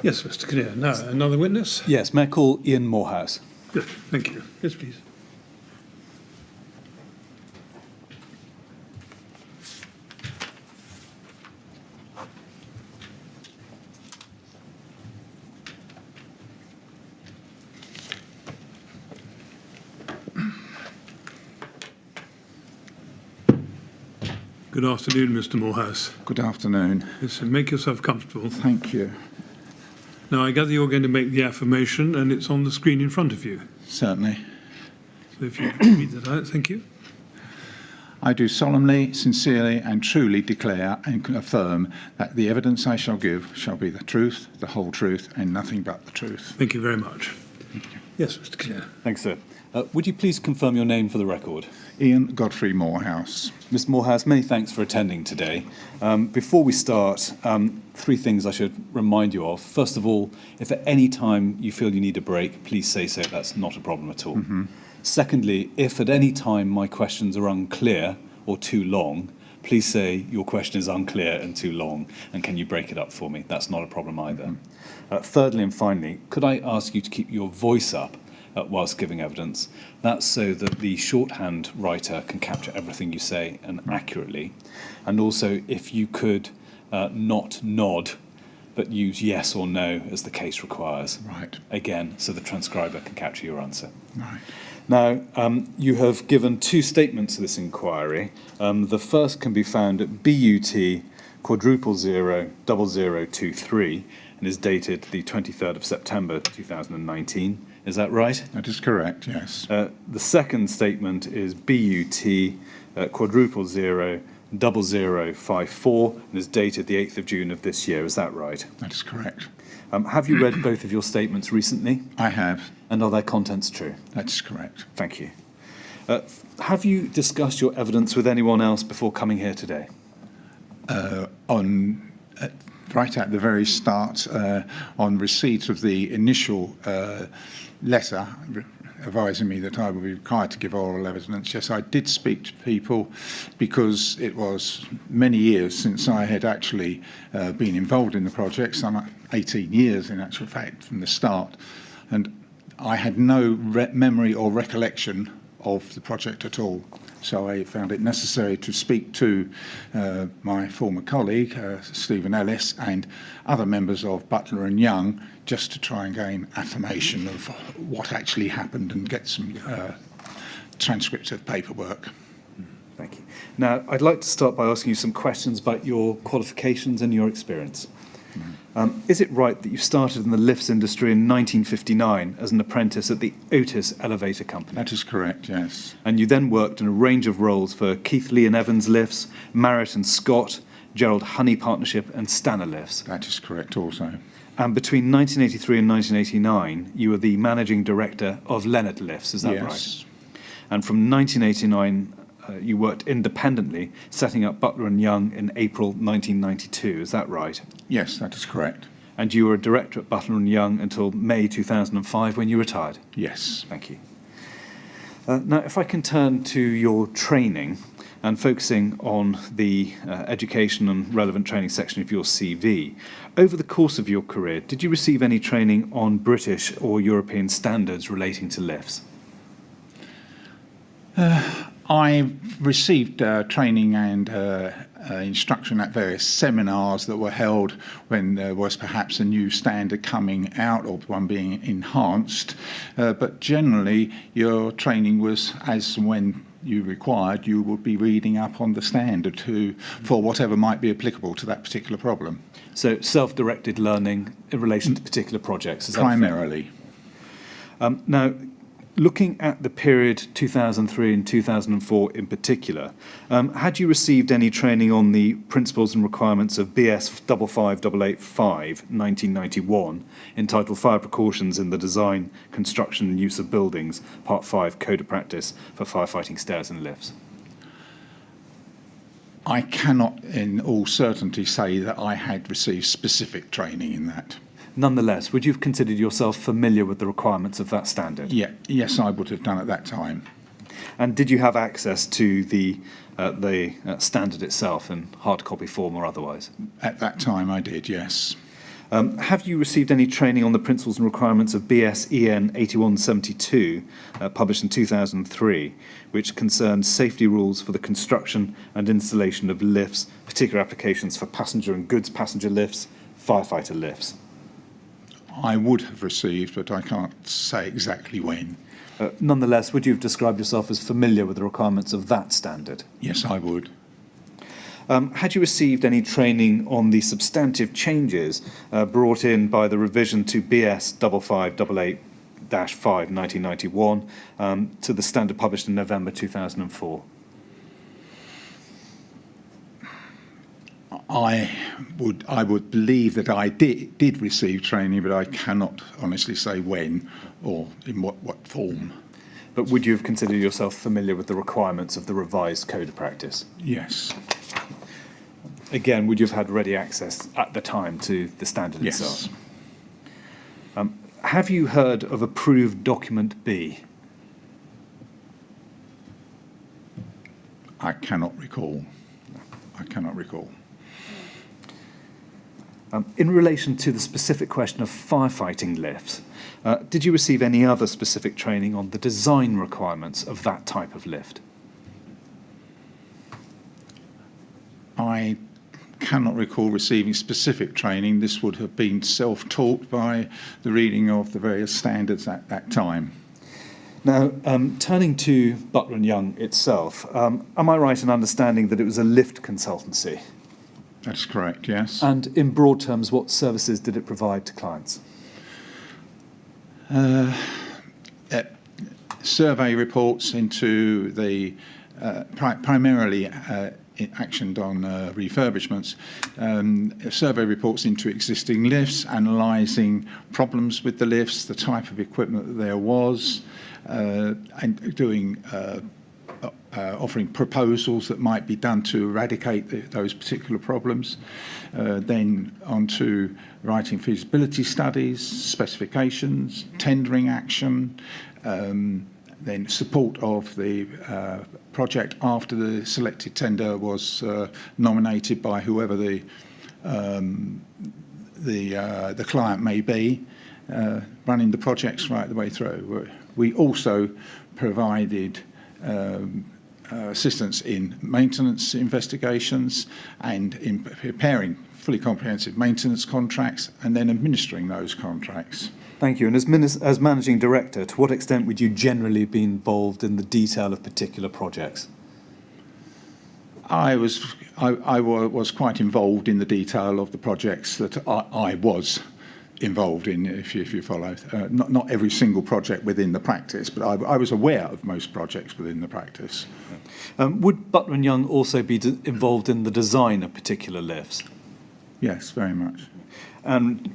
Yes, Mr. Kinnear. Now, another witness? Yes, may I call Ian Moorhouse? Good, thank you. Yes, please. Good afternoon, Mr. Moorhouse. Good afternoon. Yes, and make yourself comfortable. Thank you. Now, I gather you're going to make the affirmation, and it's on the screen in front of you. Certainly. So if you read that out, thank you. I do solemnly, sincerely and truly declare and affirm that the evidence I shall give shall be the truth, the whole truth and nothing but the truth. Thank you very much. Yes, Mr. Kinnear. Thanks, sir. Would you please confirm your name for the record? Ian Godfrey Moorhouse. Mr. Moorhouse, many thanks for attending today. Before we start, three things I should remind you of. First of all, if at any time you feel you need a break, please say so. That's not a problem at all. Secondly, if at any time my questions are unclear or too long, please say your question is unclear and too long, and can you break it up for me? That's not a problem either. Thirdly and finally, could I ask you to keep your voice up whilst giving evidence? That's so that the shorthand writer can capture everything you say and accurately. And also, if you could not nod, but use yes or no as the case requires. Right. Again, so the transcriber can capture your answer. Right. Now, you have given two statements to this inquiry. The first can be found at BUT quadruple 000023 and is dated the 23rd of September 2019. Is that right? That is correct, yes. The second statement is BUT quadruple 000054 and is dated the 8th of June of this year. Is that right? That is correct. Have you read both of your statements recently? I have. And are their contents true? That's correct. Thank you. Have you discussed your evidence with anyone else before coming here today? Right at the very start, on receipt of the initial letter advising me that I would be required to give oral evidence, yes, I did speak to people because it was many years since I had actually been involved in the project, some 18 years in actual fact from the start, and I had no memory or recollection of the project at all. So I found it necessary to speak to my former colleague, Stephen Ellis, and other members of Butler and Young, just to try and gain affirmation of what actually happened and get some transcripts of paperwork. Thank you. Now, I'd like to start by asking you some questions about your qualifications and your experience. Is it right that you started in the lifts industry in 1959 as an apprentice at the Otis Elevator Company? That is correct, yes. And you then worked in a range of roles for Keith Lee and Evans Lifts, Marriott and Scott, Gerald Honey Partnership and Stanner Lifts. That is correct also. And between 1983 and 1989, you were the managing director of Leonard Lifts, is that right? Yes. And from 1989, you worked independently, setting up Butler and Young in April 1992. Is that right? Yes, that is correct. And you were a director at Butler and Young until May 2005 when you retired? Yes. Thank you. Now, if I can turn to your training and focusing on the education and relevant training section of your CV, over the course of your career, did you receive any training on British or European standards relating to lifts? I received training and instruction at various seminars that were held when there was perhaps a new standard coming out or one being enhanced. But generally, your training was as when you required, you would be reading up on the standard for whatever might be applicable to that particular problem. So self-directed learning in relation to particular projects, is that primarily? Now, looking at the period 2003 and 2004 in particular, had you received any training on the principles and requirements of BS 55885 1991, entitled Fire Precautions in the Design, Construction and Use of Buildings, Part 5 Code of Practice for Firefighting Stairs and Lifts? I cannot in all certainty say that I had received specific training in that. Nonetheless, would you have considered yourself familiar with the requirements of that standard? Yeah, yes, I would have done at that time. And did you have access to the standard itself in hard copy form or otherwise? At that time I did, yes. Have you received any training on the principles and requirements of BS EN 8172, published in 2003, which concerns safety rules for the construction and installation of lifts, particular applications for passenger and goods passenger lifts, firefighter lifts? I would have received, but I can't say exactly when. Nonetheless, would you have described yourself as familiar with the requirements of that standard? Yes, I would. Had you received any training on the substantive changes brought in by the revision to BS 5588-5 1991 to the standard published in November 2004? I would believe that I did receive training, but I cannot honestly say when or in what form. But would you have considered yourself familiar with the requirements of the revised code of practice? Yes. Again, would you have had ready access at the time to the standard Yes. itself? Have you heard of approved document B? I cannot recall. I cannot recall. In relation to the specific question of firefighting lifts, did you receive any other specific training on the design requirements of that type of lift? I cannot recall receiving specific training. This would have been self-taught by the reading of the various standards at that time. Now, turning to Butler & Young itself, am I right in understanding that it was a lift consultancy? That's correct, yes. And in broad terms, what services did it provide to clients? Survey reports into the primarily actioned on refurbishments, survey reports into existing lifts, analysing problems with the lifts, the type of equipment that there was, and doing offering proposals that might be done to eradicate those particular problems. Then on to writing feasibility studies, specifications, tendering action, then support of the project after the selected tender was nominated by whoever the client may be, running the projects right the way through. We also provided assistance in maintenance investigations and in preparing fully comprehensive maintenance contracts and then administering those contracts. Thank you. And as Managing Director, to what extent would you generally be involved in the detail of particular projects? I was quite involved in the detail of the projects that I was involved in, if you follow. Not every single project within the practice, but I was aware of most projects within the practice. Would Butler & Young also be involved in the design of particular lifts? Yes, very much. And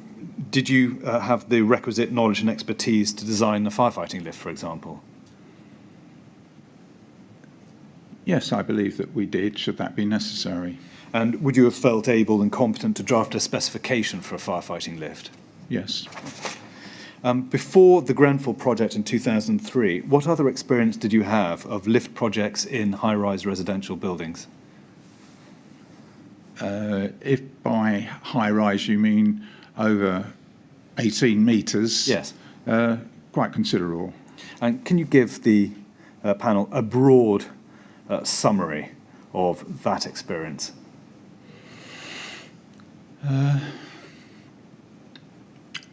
did you have the requisite knowledge and expertise to design a firefighting lift, for example? Yes, I believe that we did, should that be necessary. And would you have felt able and competent to draft a specification for a firefighting lift? Yes. Before the Grenfell project in 2003, what other experience did you have of lift projects in high-rise residential buildings? If by high-rise you mean over 18 metres, Yes. Quite considerable. And can you give the panel a broad summary of that experience?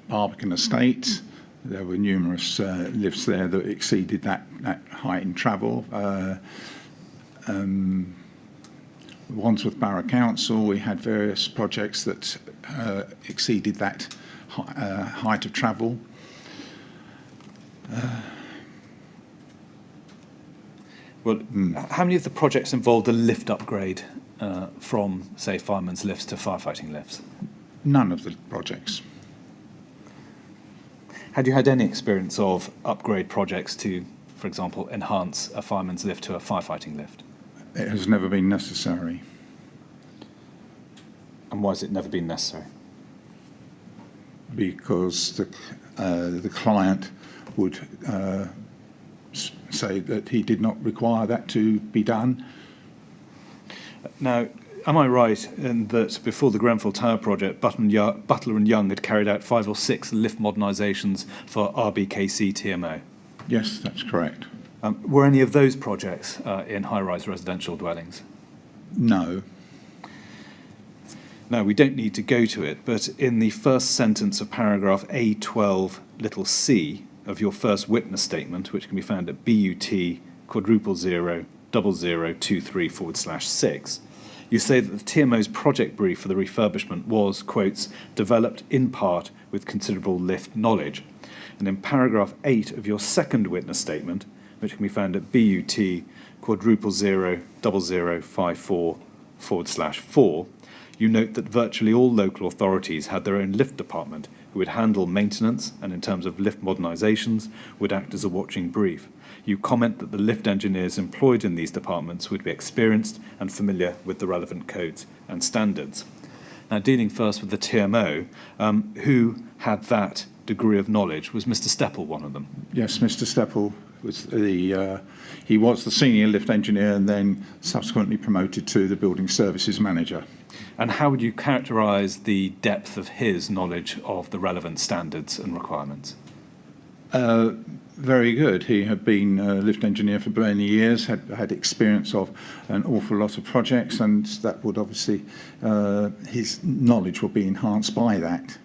Barbican Estate, there were numerous lifts there that exceeded that height in travel. Wandsworth Borough Council, we had various projects that exceeded that height of travel. How many of the projects involved a lift upgrade from, say, firemen's lifts to firefighting lifts? None of the projects. Had you had any experience of upgrade projects to, for example, enhance a fireman's lift to a firefighting lift? It has never been necessary. And why has it never been necessary? Because the client would say that he did not require that to be done. Now, am I right in that before the Grenfell Tower project, Butler and Young had carried out 5 or 6 lift modernisations for RBKC TMO? Yes, that's correct. Were any of those projects in high-rise residential dwellings? No. Now, we don't need to go to it, but in the first sentence of paragraph A12 little c of your first witness statement, which can be found at BUT *00023/6, you say that the TMO's project brief for the refurbishment was, quotes, developed in part with considerable lift knowledge. And in paragraph 8 of your second witness statement, which can be found at BUT *00054/4, you note that virtually all local authorities had their own lift department who would handle maintenance and, in terms of lift modernisations, would act as a watching brief. You comment that the lift engineers employed in these departments would be experienced and familiar with the relevant codes and standards. Now, dealing first with the TMO, who had that degree of knowledge? Was Mr. Steppel one of them? Yes, Mr. Steppel was he was the senior lift engineer and then subsequently promoted to the building services manager. And how would you characterise the depth of his knowledge of the relevant standards and requirements? Very good. He had been a lift engineer for many years, had experience of an awful lot of projects, and that would obviously, his knowledge will be enhanced by that.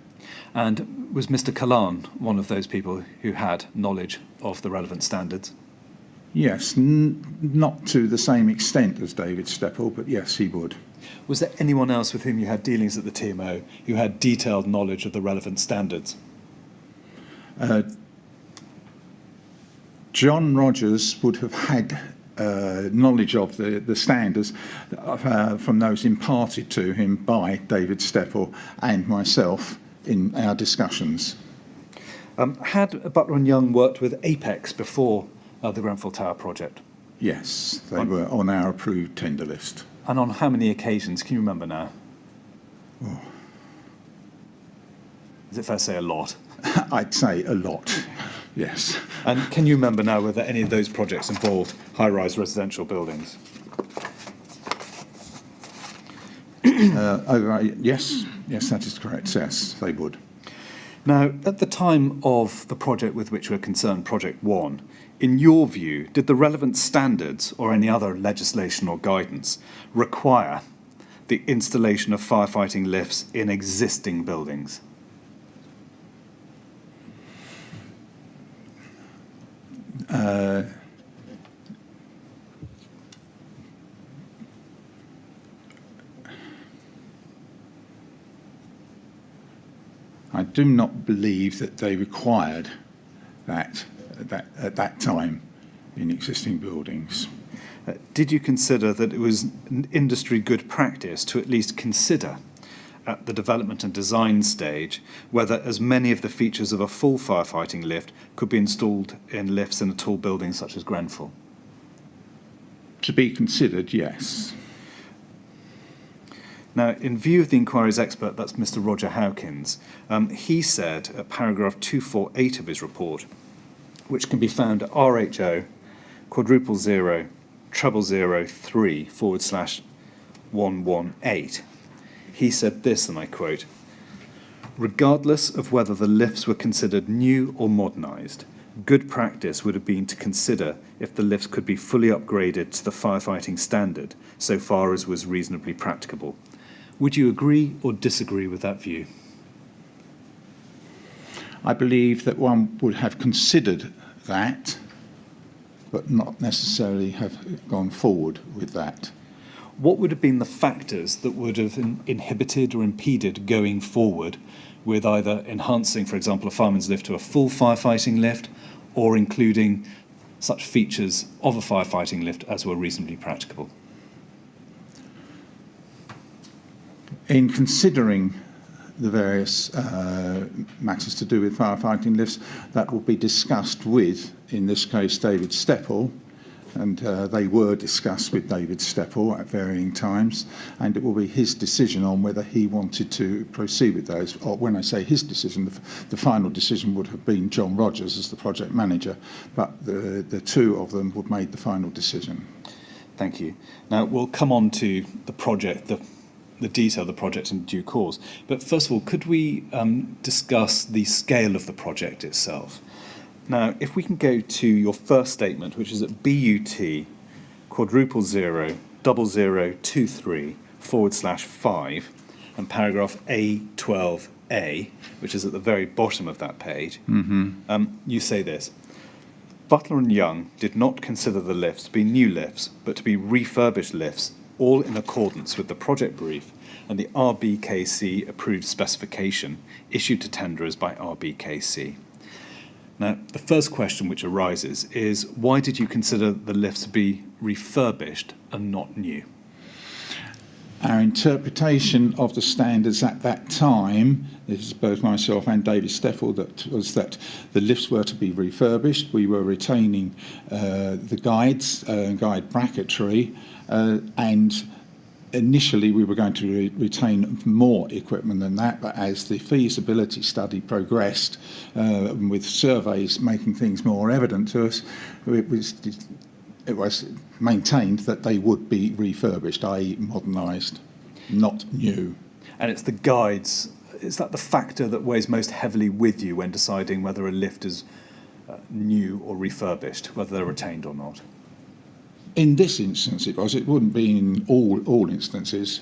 And was Mr. Kalan one of those people who had knowledge of the relevant standards? Yes, not to the same extent as David Steppel, but yes, he would. Was there anyone else with whom you had dealings at the TMO who had detailed knowledge of the relevant standards? John Rogers would have had knowledge of the standards from those imparted to him by David Steppel and myself in our discussions. Had Butler and Young worked with Apex before the Grenfell Tower project? Yes, they were on our approved tender list. And on how many occasions? Can you remember now? Oh. Is it fair to say a lot? I'd say a lot, yes. And can you remember now whether any of those projects involved high-rise residential buildings? Yes, that is correct. Yes, they would. Now, at the time of the project with which we're concerned, Project 1, in your view, did the relevant standards or any other legislation or guidance require the installation of firefighting lifts in existing buildings? I do not believe that they required that at that time in existing buildings. Did you consider that it was industry good practice to at least consider at the development and design stage whether as many of the features of a full firefighting lift could be installed in lifts in a tall building such as Grenfell? To be considered, yes. Now, in view of the inquiry's expert, that's Mr. Roger Howkins, he said at paragraph 248 of his report, which can be found at RHO *00003/118, he said this, and I quote, "Regardless of whether the lifts were considered new or modernised, good practice would have been to consider if the lifts could be fully upgraded to the firefighting standard so far as was reasonably practicable." Would you agree or disagree with that view? I believe that one would have considered that, but not necessarily have gone forward with that. What would have been the factors that would have inhibited or impeded going forward with either enhancing, for example, a fireman's lift to a full firefighting lift or including such features of a firefighting lift as were reasonably practicable? In considering the various matters to do with firefighting lifts, that will be discussed with, in this case, David Steppel, and they were discussed with David Steppel at varying times, and it will be his decision on whether he wanted to proceed with those. Or when I say his decision, the final decision would have been John Rogers as the project manager, but the two of them would make the final decision. Thank you. Now, we'll come on to the project, the detail of the project in due course. But first of all, could we discuss the scale of the project itself? Now, if we can go to your first statement, which is at BUT quadruple 000023/5 and paragraph A12A, which is at the very bottom of that page, you say this: Butler and Young did not consider the lifts to be new lifts, but to be refurbished lifts, all in accordance with the project brief and the RBKC approved specification issued to tenderers by RBKC. Now, the first question which arises is, why did you consider the lifts to be refurbished and not new? Our interpretation of the standards at that time, this is both myself and David Steffel, was that the lifts were to be refurbished. We were retaining the guides, guide bracketry, and initially we were going to retain more equipment than that, but as the feasibility study progressed, with surveys making things more evident to us, it was maintained that they would be refurbished, i.e. modernised, not new. And it's the guides, is that the factor that weighs most heavily with you when deciding whether a lift is new or refurbished, whether they're retained or not? In this instance it was. It wouldn't be in all instances.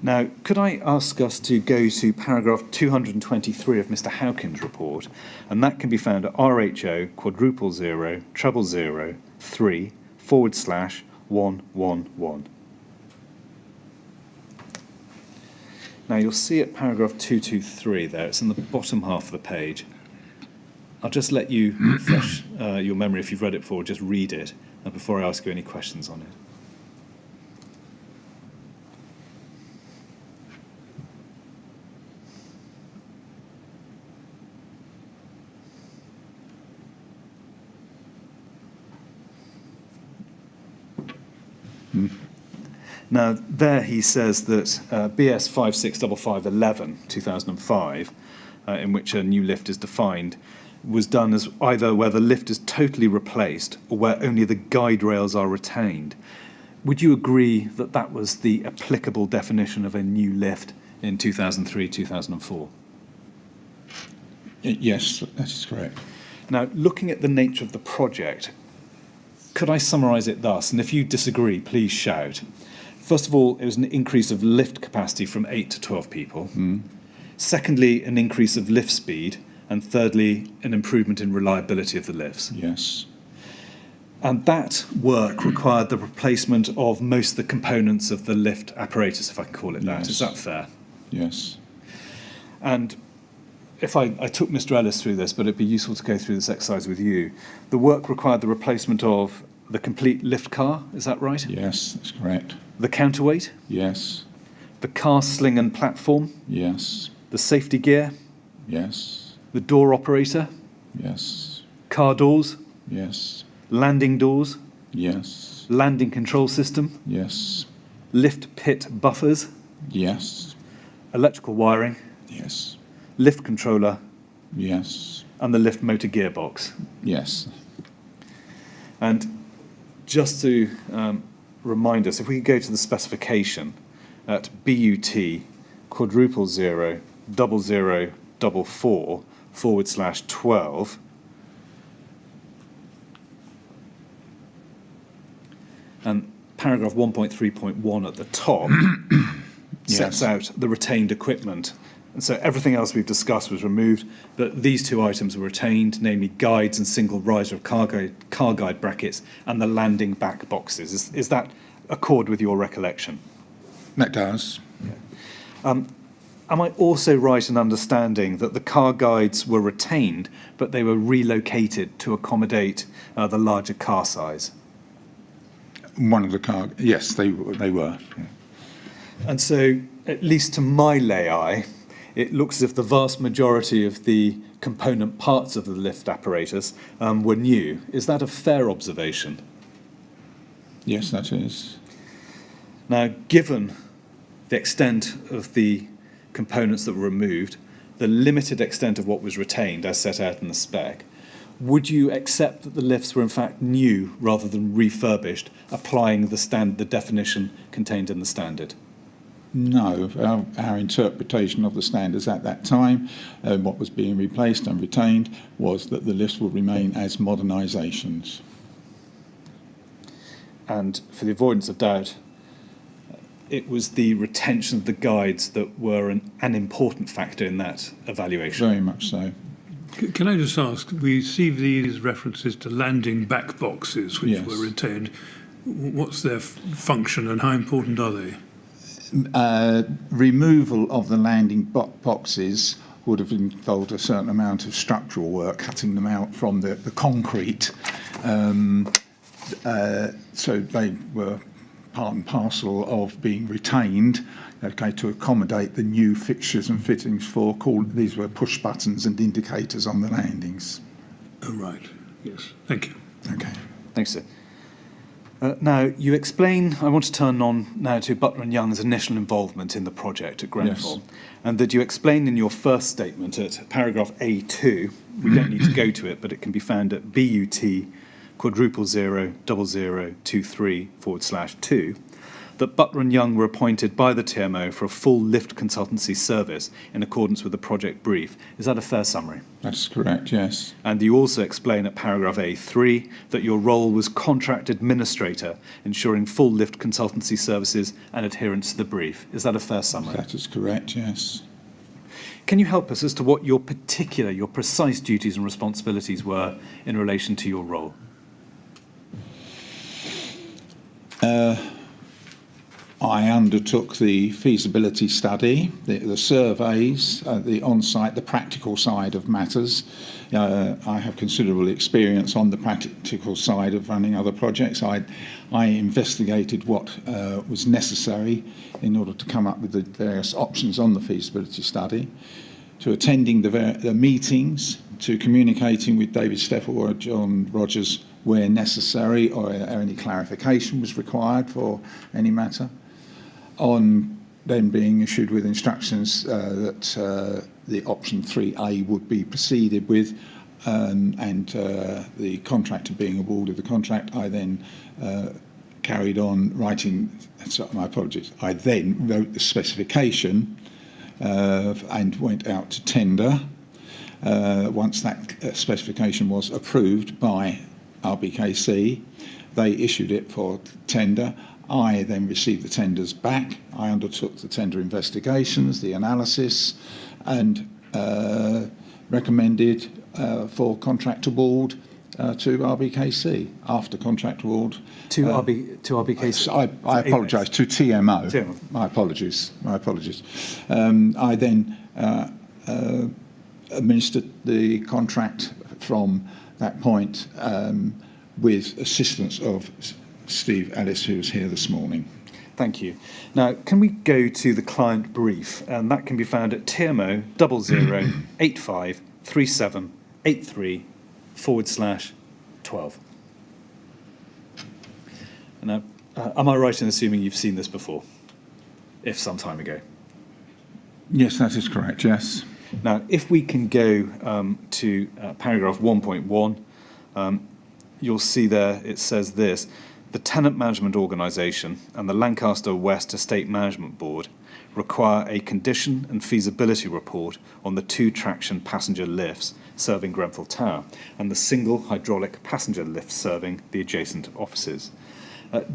Now, could I ask us to go to paragraph 223 of Mr. Howkins' report, and that can be found at RHO quadruple 000003/111. Now, you'll see at paragraph 223 there, it's in the bottom half of the page. I'll just let you refresh your memory if you've read it before, just read it before I ask you any questions on it. Now, there he says that BS 565511, 2005, in which a new lift is defined, was done as either where the lift is totally replaced or where only the guide rails are retained. Would you agree that that was the applicable definition of a new lift in 2003, 2004? Yes, that is correct. Now, looking at the nature of the project, could I summarise it thus? And if you disagree, please shout. First of all, it was an increase of lift capacity from 8 to 12 people. Secondly, an increase of lift speed. And thirdly, an improvement in reliability of the lifts. Yes. And that work required the replacement of most of the components of the lift apparatus, if I can call it that. Yes. Is that fair? Yes. And if I took Mr. Ellis through this, but it'd be useful to go through this exercise with you. The work required the replacement of the complete lift car, is that right? Yes, that's correct. The counterweight? Yes. The car sling and platform? Yes. The safety gear? Yes. The door operator? Yes. Car doors? Yes. Landing doors? Yes. Landing control system? Yes. Lift pit buffers? Yes. Electrical wiring? Yes. Lift controller? Yes. And the lift motor gearbox? Yes. And just to remind us, if we could go to the specification at BUT quadruple 000044/12, and paragraph 1.3.1 at the top sets out the retained equipment. And so everything else we've discussed was removed, but these two items were retained, namely guides and single riser of car guide brackets and the landing back boxes. Is that accord with your recollection? That does. Am I also right in understanding that the car guides were retained, but they were relocated to accommodate the larger car size? One of the car, yes, they were. And so, at least to my lay eye, it looks as if the vast majority of the component parts of the lift apparatus were new. Is that a fair observation? Yes, that is. Now, given the extent of the components that were removed, the limited extent of what was retained as set out in the spec, Would you accept that the lifts were in fact new rather than refurbished, applying the definition contained in the standard? No, our interpretation of the standards at that time, what was being replaced and retained, was that the lifts would remain as modernisations. And for the avoidance of doubt, it was the retention of the guides that were an important factor in that evaluation. Very much so. Can I just ask, we see these references to landing back boxes which Yes. were retained. What's their function and how important are they? Removal of the landing boxes would have involved a certain amount of structural work, cutting them out from the concrete. So they were part and parcel of being retained, okay, to accommodate the new fixtures and fittings these were push buttons and indicators on the landings. Oh, right. Yes. Thank you. Okay. Thanks, sir. Now, you explain, I want to turn on now to Butler and Young's initial involvement in the project at Grenfell, Yes. and that you explain in your first statement at paragraph A2, we don't need to go to it, but it can be found at BUT:000023/2, that Butler and Young were appointed by the TMO for a full lift consultancy service in accordance with the project brief. Is that a fair summary? That's correct, yes. And you also explain at paragraph A3 that your role was contract administrator, ensuring full lift consultancy services and adherence to the brief. Is that a fair summary? That is correct, yes. Can you help us as to what your precise duties and responsibilities were in relation to your role? I undertook the feasibility study, the surveys, the on-site, the practical side of matters. I have considerable experience on the practical side of running other projects. I investigated what was necessary in order to come up with the various options on the feasibility study, to attending the meetings, to communicating with David Steffel or John Rogers where necessary or any clarification was required for any matter, on then being issued with instructions that the option 3A would be proceeded with, and the contractor being awarded the contract. I then carried on writing, my apologies, I then wrote the specification and went out to tender. Once that specification was approved by RBKC, they issued it for tender. I then received the tenders back. I undertook the tender investigations, the analysis, and recommended for contract award to RBKC. After contract award, To RBKC? I apologise, to TMO. TMO. My apologies. I then administered the contract from that point with assistance of Steve Ellis, who was here this morning. Thank you. Now, can we go to the client brief? And that can be found at TMO 00853783/12. Now, am I right in assuming you've seen this before? If some time ago. Yes, that is correct, yes. Now, if we can go to paragraph 1.1, you'll see there it says this: the Tenant Management Organisation and the Lancaster West Estate Management Board require a condition and feasibility report on the 2-traction passenger lifts serving Grenfell Tower and the single hydraulic passenger lift serving the adjacent offices.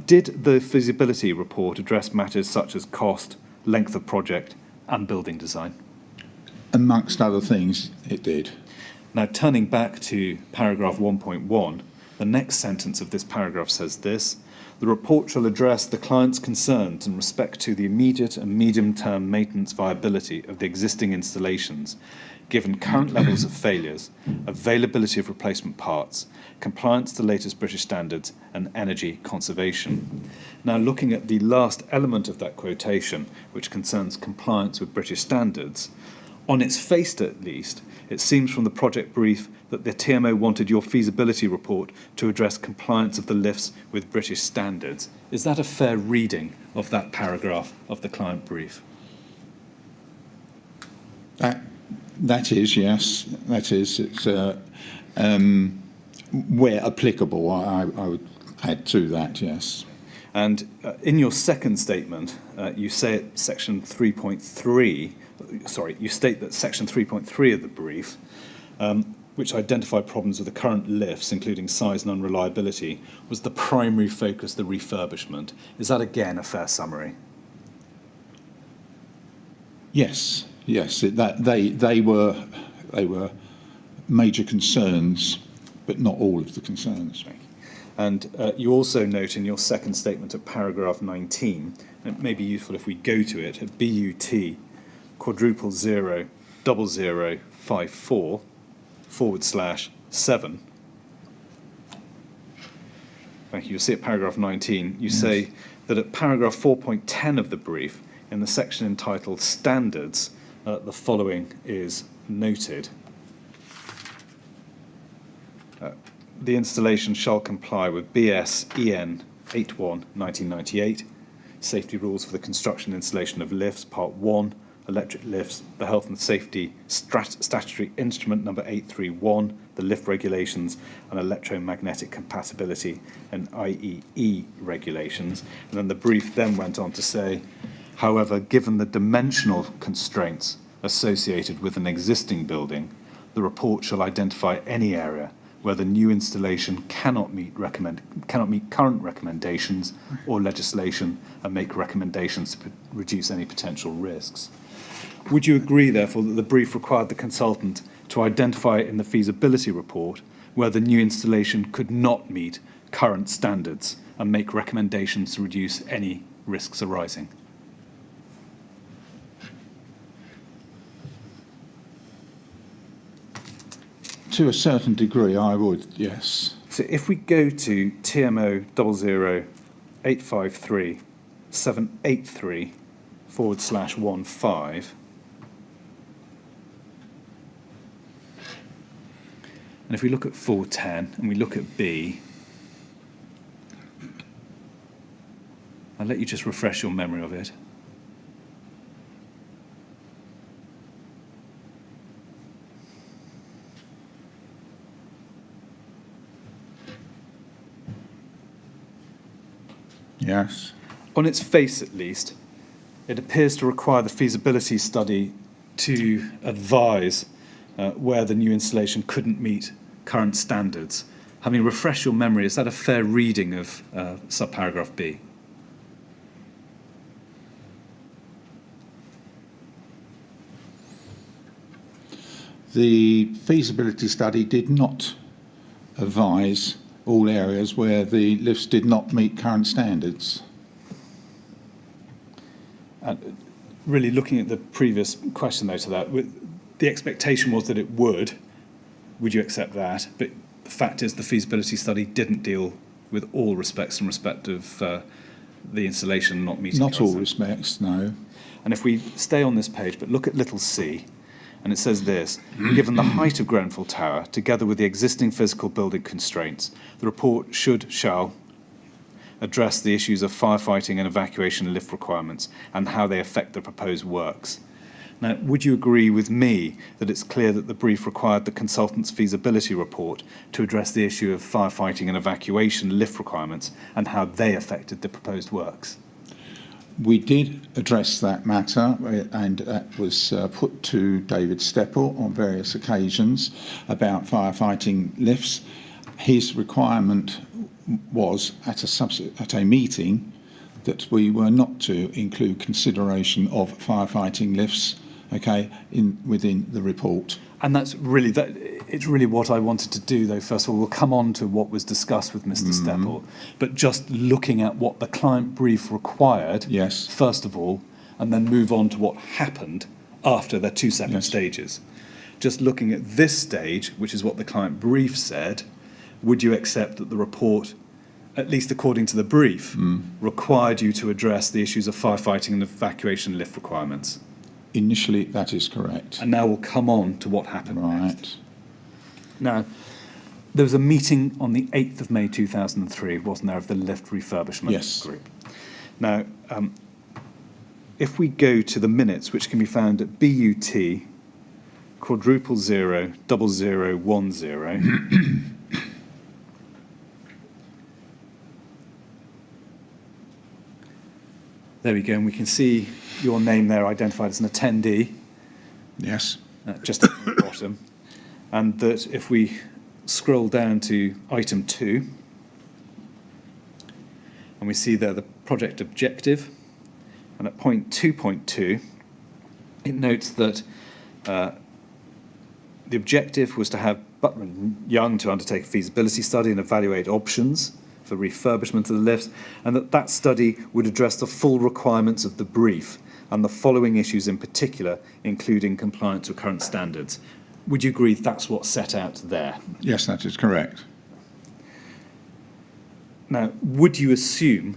Did the feasibility report address matters such as cost, length of project and building design? Amongst other things, it did. Now, turning back to paragraph 1.1, the next sentence of this paragraph says this: the report shall address the client's concerns in respect to the immediate and medium-term maintenance viability of the existing installations, given current levels of failures, availability of replacement parts, compliance to latest British standards, and energy conservation. Now, looking at the last element of that quotation, which concerns compliance with British standards, on its face at least, it seems from the project brief that the TMO wanted your feasibility report to address compliance of the lifts with British standards. Is that a fair reading of that paragraph of the client brief? That is, yes, that is. It's where applicable, I would add to that, yes. And in your second statement, you say at section 3.3, you state that section 3.3 of the brief, which identified problems with the current lifts, including size and unreliability, was the primary focus of the refurbishment. Is that again a fair summary? Yes, they were major concerns, but not all of the concerns. And you also note in your second statement at paragraph 19, and it may be useful if we go to it, at BUT *0054/7. Thank you. You'll see at paragraph 19, you say that at paragraph 4.10 of the brief, in the section entitled Standards, the following is noted. The installation shall comply with BS EN 81/1998, Safety Rules for the Construction and Installation of Lifts, Part 1, Electric Lifts, the Health and Safety Statutory Instrument number 831, the Lift Regulations, and Electromagnetic Compatibility and IEE Regulations. And then the brief then went on to say, however, given the dimensional constraints associated with an existing building, the report shall identify any area where the new installation cannot meet current recommendations or legislation and make recommendations to reduce any potential risks. Would you agree, therefore, that the brief required the consultant to identify in the feasibility report where the new installation could not meet current standards and make recommendations to reduce any risks arising? To a certain degree, I would, yes. So if we go to TMO 00853/783/15, and if we look at 410 and we look at B, I'll let you just refresh your memory of it. Yes. On its face, at least, it appears to require the feasibility study to advise where the new installation couldn't meet current standards. Having refreshed your memory, is that a fair reading of subparagraph B? The feasibility study did not advise all areas where the lifts did not meet current standards. And really looking at the previous question, though, to that, the expectation was that it would. Would you accept that? But the fact is the feasibility study didn't deal with all respects in respect of the installation not meeting Not current all standards. respects, no. And if we stay on this page, but look at little c, and it says this: given the height of Grenfell Tower, together with the existing physical building constraints, the report shall address the issues of firefighting and evacuation lift requirements and how they affect the proposed works. Now, would you agree with me that it's clear that the brief required the consultant's feasibility report to address the issue of firefighting and evacuation lift requirements and how they affected the proposed works? We did address that matter, and that was put to David Steppel on various occasions about firefighting lifts. His requirement was at a meeting that we were not to include consideration of firefighting lifts, within the report. And that's really it's really what I wanted to do, though. First of all, we'll come on to what was discussed with Mr. Steppel, but just looking at what the client brief required, Yes. first of all, and then move on to what happened after the two separate stages. Just looking at this stage, which is what the client brief said, would you accept that the report, at least according to the brief, required you to address the issues of firefighting and evacuation lift requirements? Initially, that is correct. And now we'll come on to what happened Right. next. Now, there was a meeting on the 8th of May 2003, wasn't there, of the lift refurbishment Yes. group. Now, if we go to the minutes, which can be found at BUT /000010. There we go, and we can see your name there identified as an attendee, Yes. just at the bottom. And that if we scroll down to item 2, and we see there the project objective, and at point 2.2, it notes that the objective was to have Butler and Young to undertake a feasibility study and evaluate options for refurbishment of the lifts, and that study would address the full requirements of the brief and the following issues in particular, including compliance with current standards. Would you agree that's what's set out there? Yes, that is correct. Now, would you assume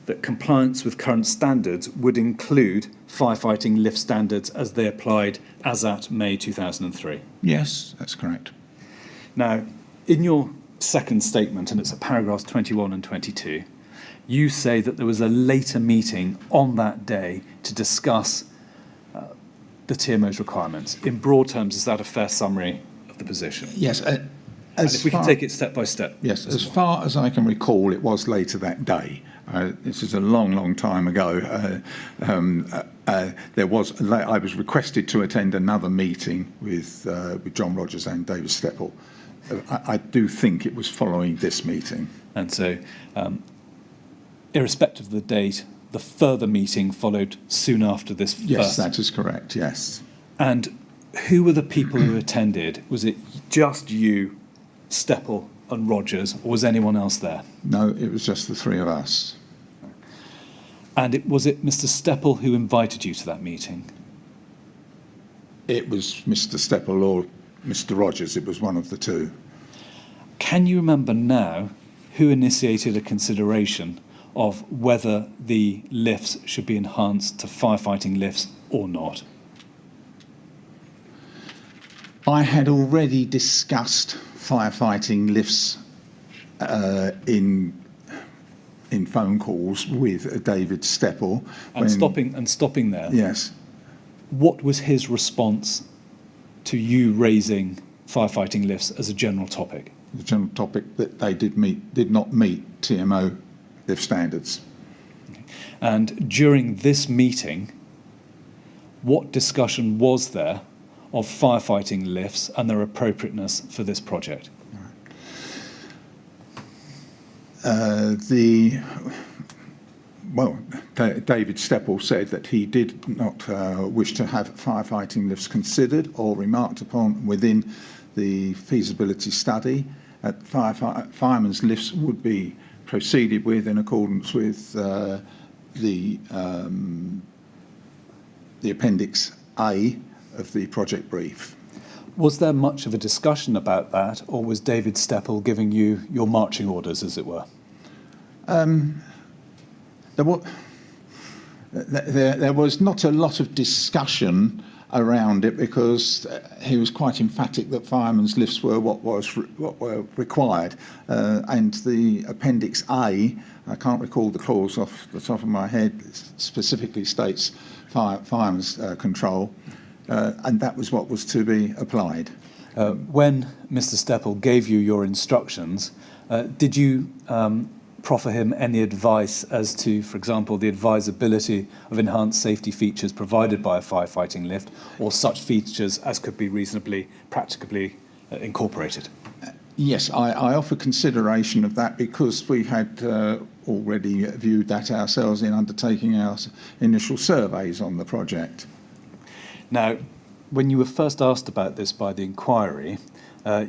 that compliance with current standards would include firefighting lift standards as they applied as at May 2003? Yes, that's correct. Now, in your second statement, and it's at paragraphs 21 and 22, you say that there was a later meeting on that day to discuss the TMO's requirements. In broad terms, is that a fair summary of the position? Yes. And if we can take it step by step. Yes, as far as I can recall, it was later that day. This is a long, long time ago. I was requested to attend another meeting with John Rogers and David Steppel. I do think it was following this meeting. And so, irrespective of the date, the further meeting followed soon after this first. Yes, that is correct, yes. And who were the people who attended? Was it just you, Steppel and Rogers, or was anyone else there? No, it was just the three of us. And was it Mr. Steppel who invited you to that meeting? It was Mr. Steppel or Mr. Rogers. It was one of the two. Can you remember now who initiated a consideration of whether the lifts should be enhanced to firefighting lifts or not? I had already discussed firefighting lifts in phone calls with David Steppel. And stopping there. Yes. What was his response to you raising firefighting lifts as a general topic? The general topic that they did not meet TMO lift standards. And during this meeting, what discussion was there of firefighting lifts and their appropriateness for this project? David Steppel said that he did not wish to have firefighting lifts considered or remarked upon within the feasibility study. Firemen's lifts would be proceeded with in accordance with the Appendix A of the project brief. Was there much of a discussion about that, or was David Steppel giving you your marching orders, as it were? There was not a lot of discussion around it because he was quite emphatic that firemen's lifts were what were required, and the Appendix A, I can't recall the clause off the top of my head, specifically states firemen's control, and that was what was to be applied. When Mr. Steppel gave you your instructions, did you proffer him any advice as to, for example, the advisability of enhanced safety features provided by a firefighting lift, or such features as could be reasonably, practicably incorporated? Yes, I offer consideration of that because we had already viewed that ourselves in undertaking our initial surveys on the project. Now, when you were first asked about this by the inquiry,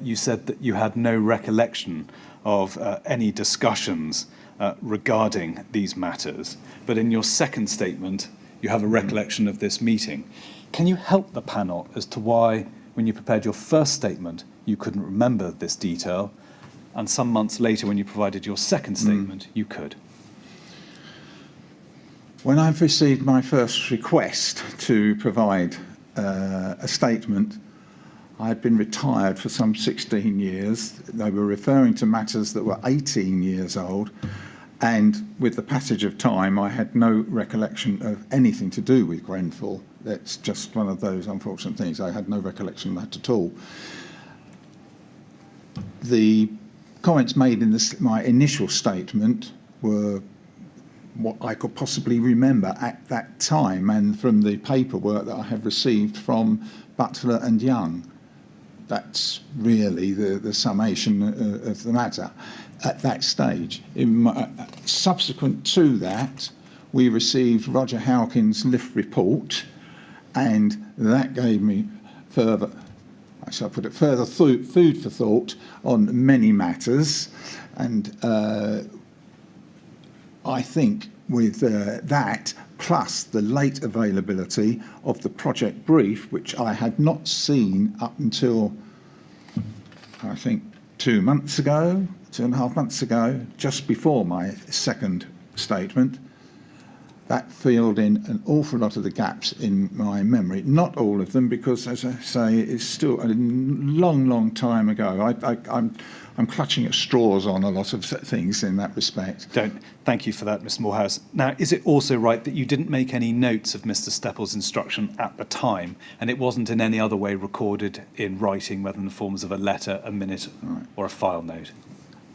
you said that you had no recollection of any discussions regarding these matters, but in your second statement, you have a recollection of this meeting. Can you help the panel as to why, when you prepared your first statement, you couldn't remember this detail, and some months later, when you provided your second statement, you could? When I've received my first request to provide a statement, I'd been retired for some 16 years. They were referring to matters that were 18 years old, and with the passage of time, I had no recollection of anything to do with Grenfell That's just one of those unfortunate things. I had no recollection of that at all. The comments made in my initial statement were what I could possibly remember at that time, and from the paperwork that I have received from Butler and Young. That's really the summation of the matter at that stage. Subsequent to that, we received Roger Howkins' lift report, and that gave me further, I shall put it, further food for thought on many matters. And I think with that, plus the late availability of the project brief, which I had not seen up until, I think, 2 months ago, 2.5 months ago, just before my second statement, that filled in an awful lot of the gaps in my memory. Not all of them, because, as I say, it's still a long, long time ago. I'm clutching at straws on a lot of things in that respect. Thank you for that, Mr. Moorhouse. Now, is it also right that you didn't make any notes of Mr. Stepple's instruction at the time, and it wasn't in any other way recorded in writing, whether in the forms of a letter, a minute, or a file note?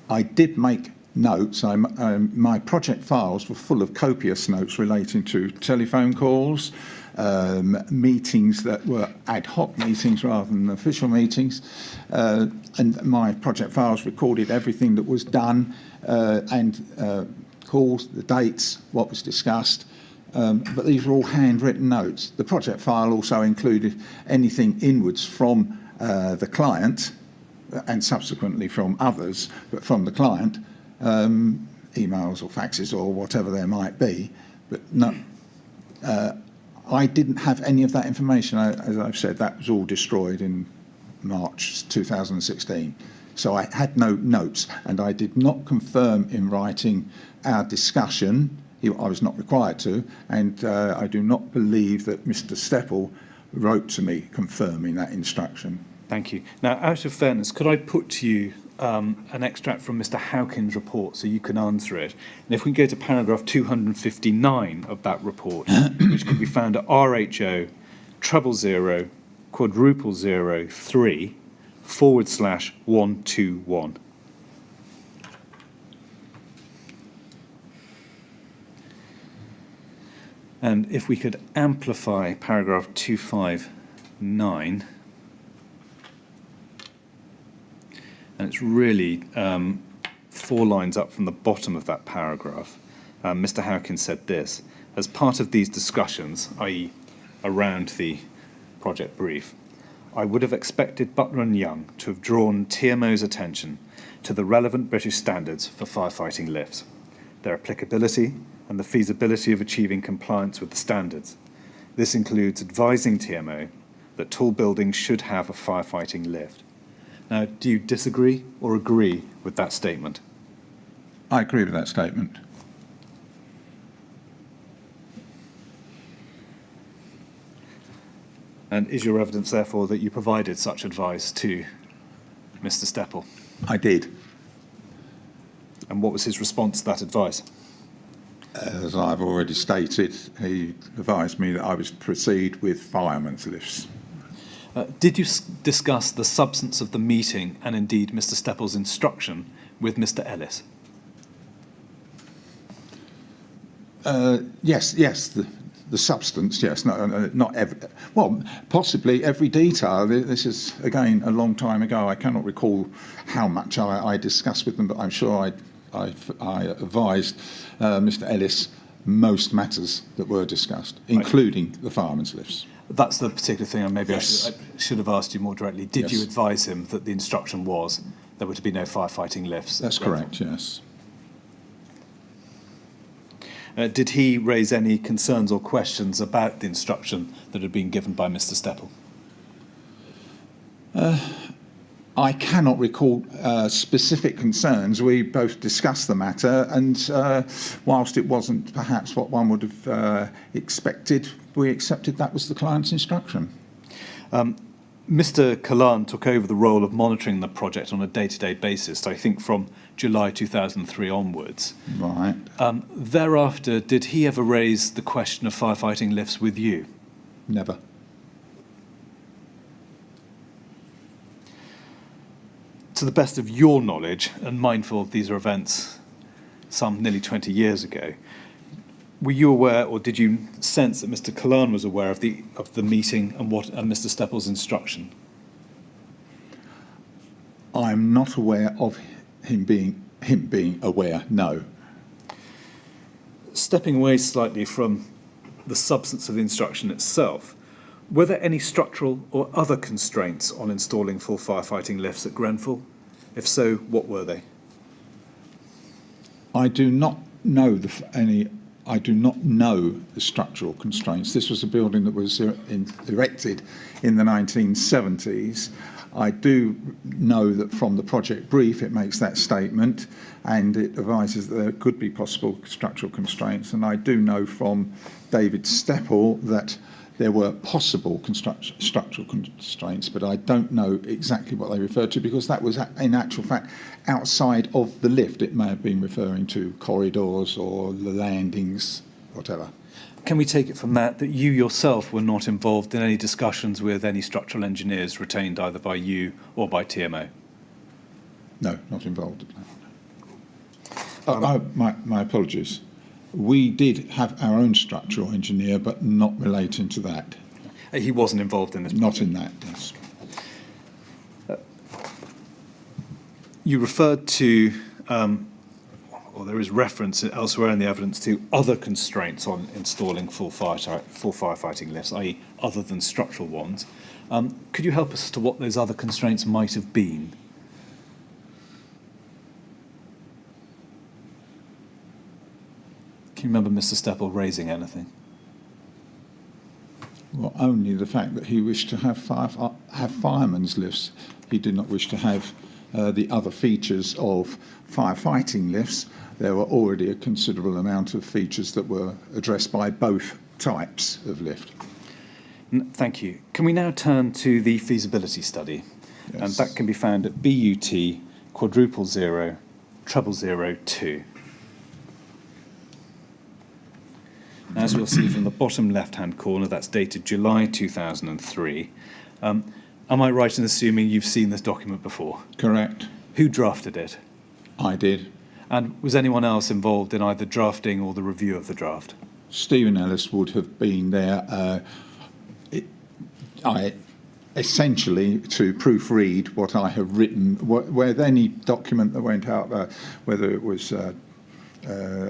I did make notes. My project files were full of copious notes relating to telephone calls, meetings that were ad hoc meetings rather than official meetings, and my project files recorded everything that was done, and calls, the dates, what was discussed, but these were all handwritten notes. The project file also included anything inwards from the client, and subsequently from others, but from the client, emails or faxes or whatever there might be, but no, I didn't have any of that information. As I've said, that was all destroyed in March 2016. So I had no notes, and I did not confirm in writing our discussion. I was not required to, and I do not believe that Mr. Stepple wrote to me confirming that instruction. Thank you. Now, out of fairness, could I put to you an extract from Mr. Howkins' report so you can answer it? And if we go to paragraph 259 of that report, which can be found at RHO 000 3/121. And if we could amplify paragraph 259, and it's really 4 lines up from the bottom of that paragraph. Mr. Howkins said this: as part of these discussions, i.e. around the project brief, I would have expected Butler and Young to have drawn TMO's attention to the relevant British standards for firefighting lifts, their applicability and the feasibility of achieving compliance with the standards. This includes advising TMO that tall buildings should have a firefighting lift. Now, do you disagree or agree with that statement? I agree with that statement. And is your evidence, therefore, that you provided such advice to Mr. Stepple? I did. And what was his response to that advice? As I've already stated, he advised me that I was to proceed with firemen's lifts. Did you discuss the substance of the meeting and indeed Mr. Stepple's instruction with Mr. Ellis? Yes, the substance, yes, not every, well, possibly every detail. This is, again, a long time ago. I cannot recall how much I discussed with them, but I'm sure I advised Mr. Ellis most matters that were discussed, including the firemen's lifts. That's the particular thing, and maybe Yes. I should have asked you more directly. Did you advise him that the instruction was there were to be no firefighting lifts? That's correct, yes. Did he raise any concerns or questions about the instruction that had been given by Mr. Stepple? I cannot recall specific concerns. We both discussed the matter, and whilst it wasn't perhaps what one would have expected, we accepted that was the client's instruction. Mr. Kalan took over the role of monitoring the project on a day-to-day basis, I think from July 2003 onwards. Right. Thereafter, did he ever raise the question of firefighting lifts with you? Never. To the best of your knowledge, and mindful of these are events some nearly 20 years ago, were you aware, or did you sense that Mr. Callan was aware of the meeting and Mr. Stepple's instruction? I'm not aware of him being aware, no. Stepping away slightly from the substance of the instruction itself, were there any structural or other constraints on installing full firefighting lifts at Grenfell? If so, what were they? I do not know I do not know the structural constraints. This was a building that was erected in the 1970s. I do know that from the project brief it makes that statement, and it advises that there could be possible structural constraints. And I do know from David Stepple that there were possible structural constraints, but I don't know exactly what they referred to, because that was, in actual fact, outside of the lift. It may have been referring to corridors or the landings, whatever. Can we take it from that you yourself were not involved in any discussions with any structural engineers retained either by you or by TMO? No, not involved. My apologies. We did have our own structural engineer, but not relating to that. He wasn't involved in this? Not in that, yes. You referred to, or there is reference elsewhere in the evidence to other constraints on installing full firefighting lifts, i.e. other than structural ones. Could you help us as to what those other constraints might have been? Can you remember Mr. Stepple raising anything? Well, only the fact that he wished to have firemen's lifts. He did not wish to have the other features of firefighting lifts. There were already a considerable amount of features that were addressed by both types of lift. Thank you. Can we now turn to the feasibility study? Yes. And that can be found at BUT 00002. As we'll see from the bottom left-hand corner, that's dated July 2003. Am I right in assuming you've seen this document before? Correct. Who drafted it? I did. And was anyone else involved in either drafting or the review of the draft? Stephen Ellis would have been there. I essentially to proofread what I have written, where any document that went out there, whether it was a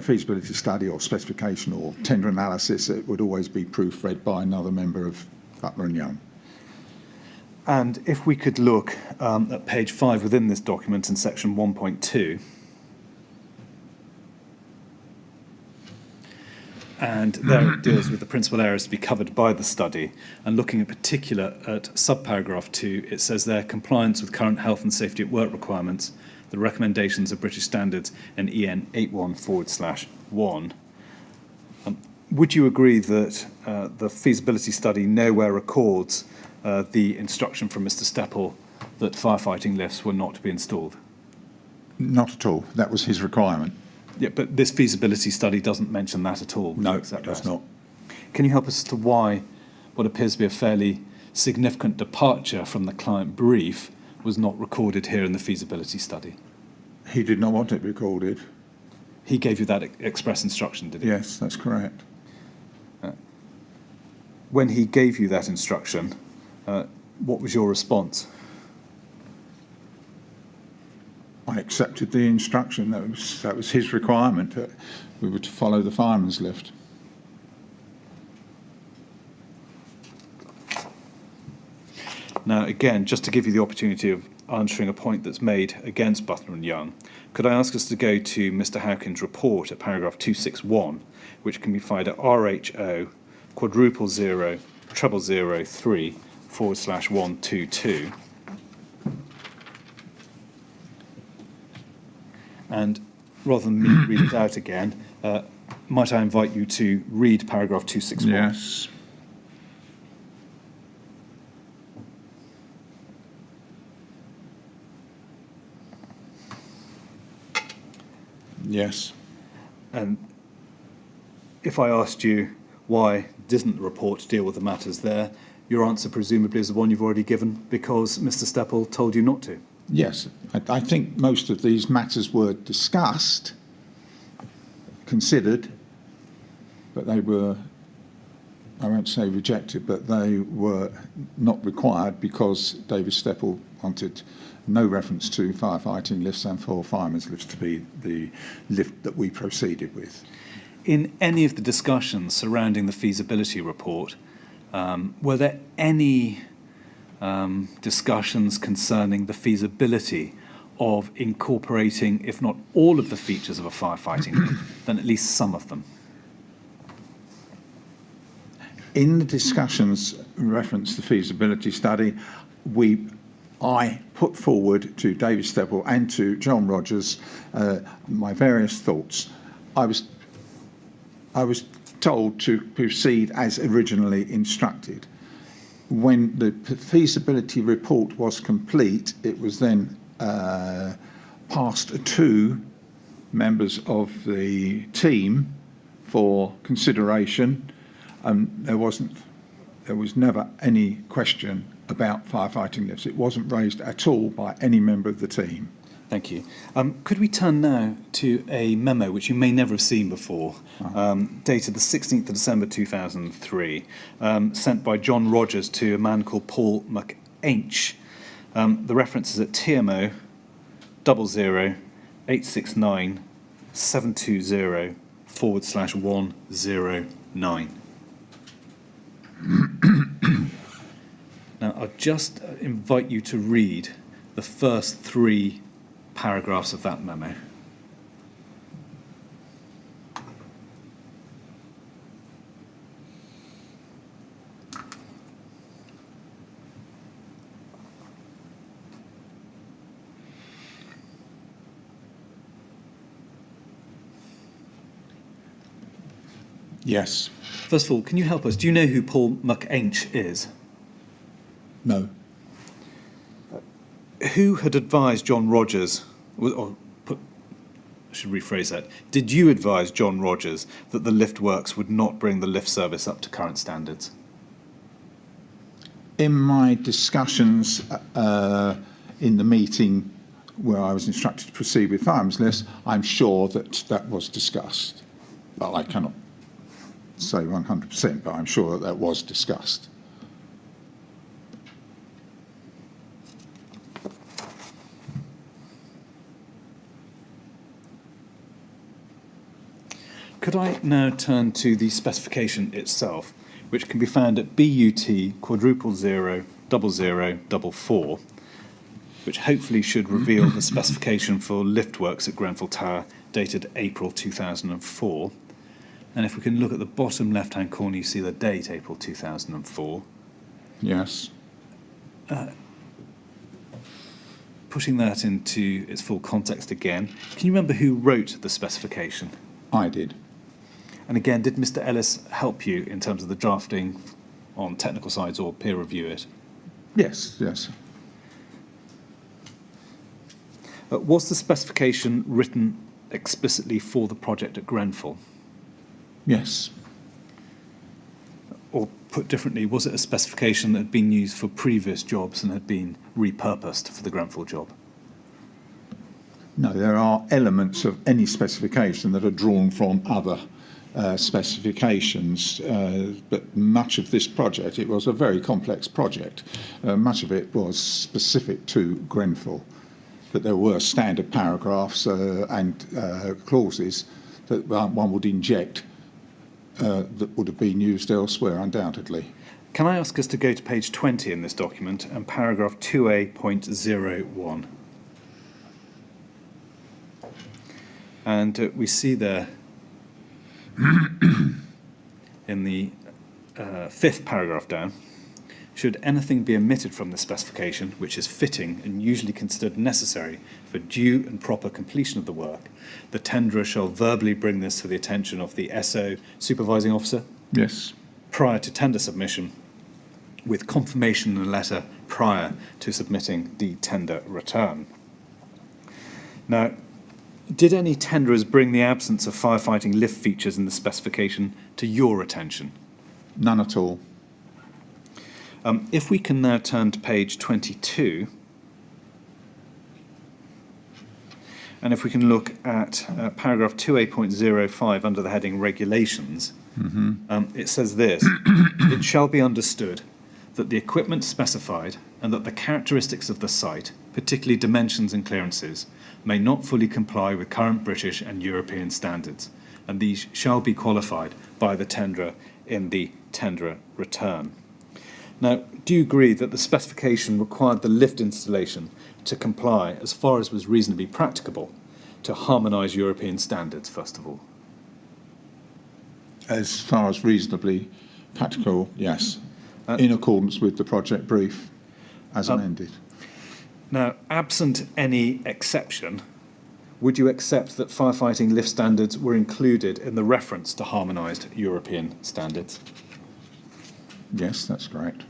feasibility study or specification or tender analysis, it would always be proofread by another member of Butler and Young. And if we could look at page 5 within this document in section 1.2, and there it deals with the principal areas to be covered by the study, and looking in particular at subparagraph 2, it says there, compliance with current health and safety at work requirements, the recommendations of British standards and EN 81/1. Would you agree that the feasibility study nowhere records the instruction from Mr. Stepple that firefighting lifts were not to be installed? Not at all. That was his requirement. Yeah, but this feasibility study doesn't mention that at all. No, it does not. Can you help us as to why what appears to be a fairly significant departure from the client brief was not recorded here in the feasibility study? He did not want it recorded. He gave you that express instruction, did he? Yes, that's correct. When he gave you that instruction, what was your response? I accepted the instruction. That was his requirement. We were to follow the fireman's lift. Now, again, just to give you the opportunity of answering a point that's made against Butler and Young, could I ask us to go to Mr. Howkins' report at paragraph 261, which can be found at RHO 00003/122. And rather than me read it out again, might I invite you to read paragraph 261? Yes. Yes. And if I asked you why didn't the report deal with the matters there? Your answer presumably is the one you've already given, because Mr. Steppel told you not to. Yes, I think most of these matters were discussed, considered, but they were, I won't say rejected, but they were not required because David Steppel wanted no reference to firefighting lifts and for firemen's lifts to be the lift that we proceeded with. In any of the discussions surrounding the feasibility report, were there any discussions concerning the feasibility of incorporating, if not all of the features of a firefighting lift, then at least some of them? In the discussions reference the feasibility study, I put forward to David Steppel and to John Rogers my various thoughts. I was told to proceed as originally instructed. When the feasibility report was complete, it was then passed to members of the team for consideration. There was never any question about firefighting lifts. It wasn't raised at all by any member of the team. Thank you. Could we turn now to a memo which you may never have seen before, dated the 16th of December 2003, sent by John Rogers to a man called Paul McAinch. The reference is at TMO 00869 720 /109. Now, I'll just invite you to read the first 3 paragraphs of that memo. Yes. First of all, can you help us? Do you know who Paul McAinch is? No. Who had advised John Rogers, I should rephrase that, did you advise John Rogers that the lift works would not bring the lift service up to current standards? In my discussions in the meeting where I was instructed to proceed with firemen's lifts, I'm sure that was discussed. Well, I cannot say 100%, but I'm sure that was discussed. Could I now turn to the specification itself, which can be found at BUT:000044, which hopefully should reveal the specification for lift works at Grenfell Tower, dated April 2004. And if we can look at the bottom left-hand corner, you see the date, April 2004. Yes. Putting that into its full context again, can you remember who wrote the specification? I did. And again, did Mr. Ellis help you in terms of the drafting on technical sides or peer review it? Yes, yes. Was the specification written explicitly for the project at Grenfell? Yes. Or put differently, was it a specification that had been used for previous jobs and had been repurposed for the Grenfell job? No, there are elements of any specification that are drawn from other specifications, but much of this project, it was a very complex project. Much of it was specific to Grenfell, but there were standard paragraphs and clauses that one would inject that would have been used elsewhere, undoubtedly. Can I ask us to go to page 20 in this document and paragraph 2A.01? And we see there in the 5th paragraph down, should anything be omitted from the specification which is fitting and usually considered necessary for due and proper completion of the work, the tenderer shall verbally bring this to the attention of the SO supervising officer. Yes. Prior to tender submission, with confirmation in a letter prior to submitting the tender return. Now, Did any tenderers bring the absence of firefighting lift features in the specification to your attention? None at all. If we can now turn to page 22, and if we can look at paragraph 2A.05 under the heading Regulations, it says this: it shall be understood that the equipment specified and that the characteristics of the site, particularly dimensions and clearances, may not fully comply with current British and European standards, and these shall be qualified by the tenderer in the tenderer return. Now, do you agree that the specification required the lift installation to comply, as far as was reasonably practicable, to harmonise European standards, first of all? As far as reasonably practical, yes, in accordance with the project brief as amended. Now, absent any exception, would you accept that firefighting lift standards were included in the reference to harmonised European standards? Yes, that's correct.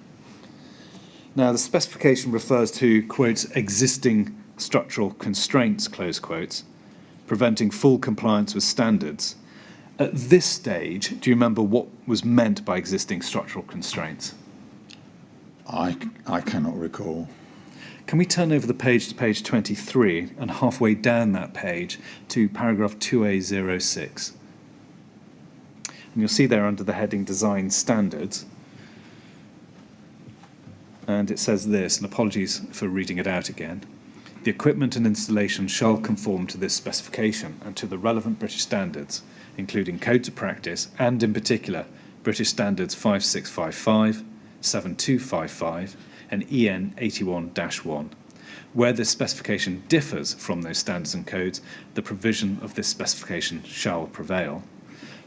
Now, the specification refers to, quotes, existing structural constraints, close quotes, preventing full compliance with standards. At this stage, do you remember what was meant by existing structural constraints? I cannot recall. Can we turn over the page to page 23 and halfway down that page to paragraph 2A06? And you'll see there under the heading Design Standards, and it says this, and apologies for reading it out again: the equipment and installation shall conform to this specification and to the relevant British standards, including codes of practice and, in particular, British Standards 5655, 7255 and EN 81-1. Where this specification differs from those standards and codes, the provision of this specification shall prevail.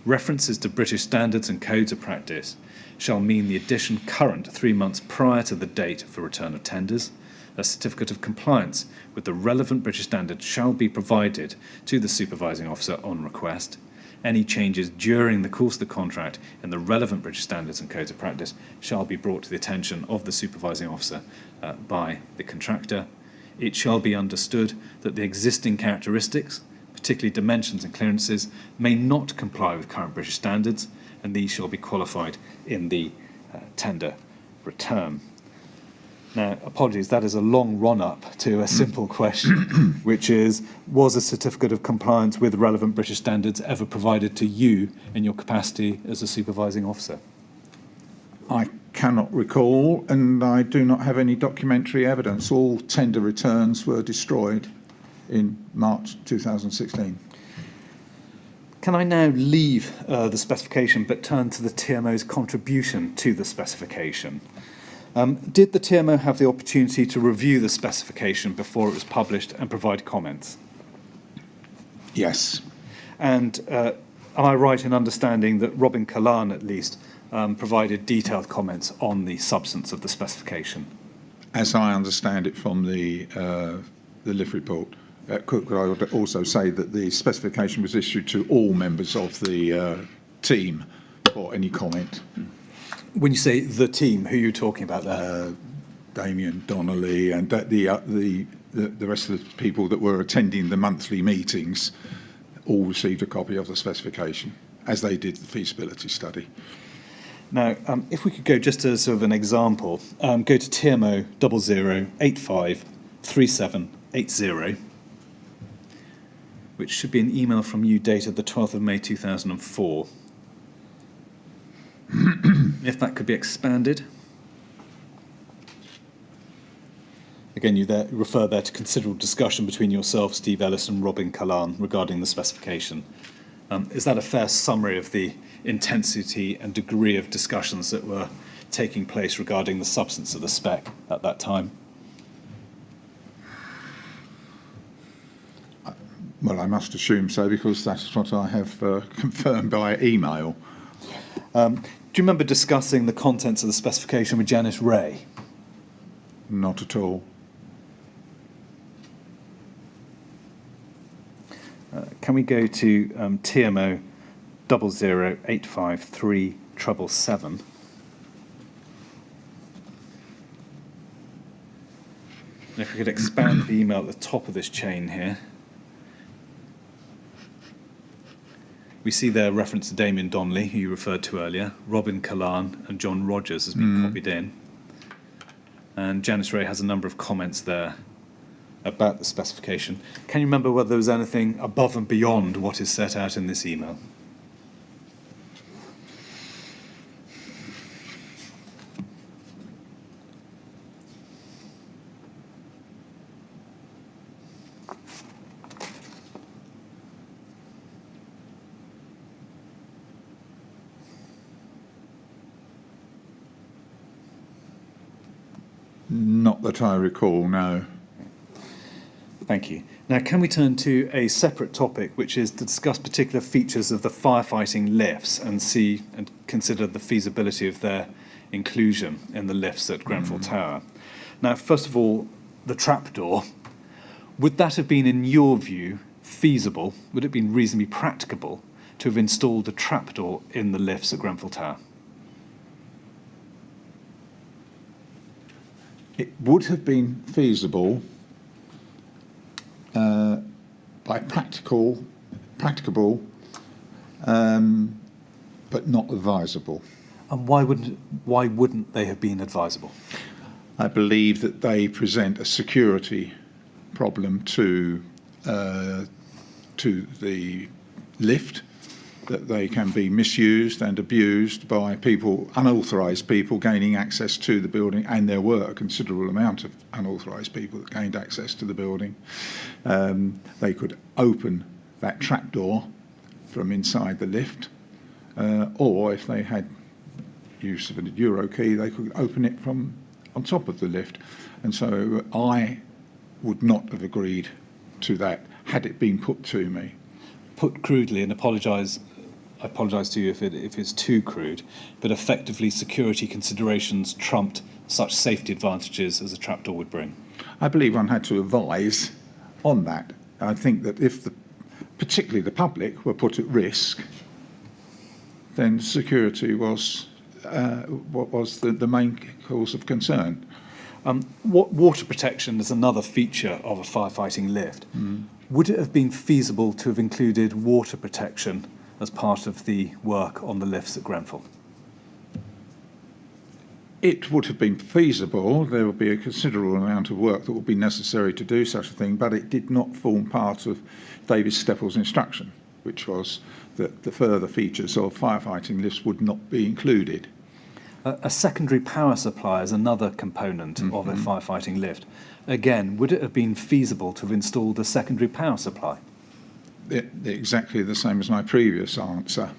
References to British standards and codes of practice shall mean the addition current 3 months prior to the date for return of tenders. A certificate of compliance with the relevant British standards shall be provided to the supervising officer on request. Any changes during the course of the contract in the relevant British standards and codes of practice shall be brought to the attention of the supervising officer by the contractor. It shall be understood that the existing characteristics, particularly dimensions and clearances, may not comply with current British standards, and these shall be qualified in the tender return. Now, apologies, that is a long run-up to a simple question, which is, was a certificate of compliance with relevant British standards ever provided to you in your capacity as a supervising officer? I cannot recall, and I do not have any documentary evidence. All tender returns were destroyed in March 2016. Can I now leave the specification but turn to the TMO's contribution to the specification? Did the TMO have the opportunity to review the specification before it was published and provide comments? Yes. And am I right in understanding that Robin Callan, at least, provided detailed comments on the substance of the specification? As I understand it from the lift report, could I also say that the specification was issued to all members of the team for any comment? When you say the team, who are you talking about there? Damien Donnelly and the rest of the people that were attending the monthly meetings all received a copy of the specification, as they did the feasibility study. Now, if we could go just as sort of an example, go to TMO 00853780, which should be an email from you dated the 12th of May 2004. If that could be expanded. Again, you refer there to considerable discussion between yourself, Steve Ellis, and Robin Callan regarding the specification. Is that a fair summary of the intensity and degree of discussions that were taking place regarding the substance of the spec at that time? Well, I must assume so, because that's what I have confirmed by email. Do you remember discussing the contents of the specification with Janice Ray? Not at all. Can we go to TMO 00853777? If we could expand the email at the top of this chain here. We see there reference to Damien Donnelly, who you referred to earlier. Robin Callan and John Rogers has been copied in. And Janice Ray has a number of comments there about the specification. Can you remember whether there was anything above and beyond what is set out in this email? Not that I recall, no. Thank you. Now, can we turn to a separate topic, which is to discuss particular features of the firefighting lifts and see and consider the feasibility of their inclusion in the lifts at Grenfell Tower. Now, first of all, the trapdoor. Would that have been, in your view, feasible? Would it have been reasonably practicable to have installed a trapdoor in the lifts at Grenfell Tower? It would have been feasible by practicable, but not advisable. And why wouldn't they have been advisable? I believe that they present a security problem to the lift, that they can be misused and abused by people, unauthorised people gaining access to the building, and there were a considerable amount of unauthorised people that gained access to the building. They could open that trapdoor from inside the lift, or if they had use of a Euro key, they could open it from on top of the lift. And so I would not have agreed to that had it been put to me. Put crudely, and I apologise to you if it's too crude, but effectively security considerations trumped such safety advantages as a trapdoor would bring. I believe one had to advise on that. I think that if particularly the public were put at risk, then security was what was the main cause of concern. Water protection is another feature of a firefighting lift. Would it have been feasible to have included water protection as part of the work on the lifts at Grenfell? It would have been feasible. There would be a considerable amount of work that would be necessary to do such a thing, but it did not form part of David Steppel's instruction, which was that the further features of firefighting lifts would not be included. A secondary power supply is another component of a firefighting lift. Again, would it have been feasible to have installed a secondary power supply? Exactly the same as my previous answer.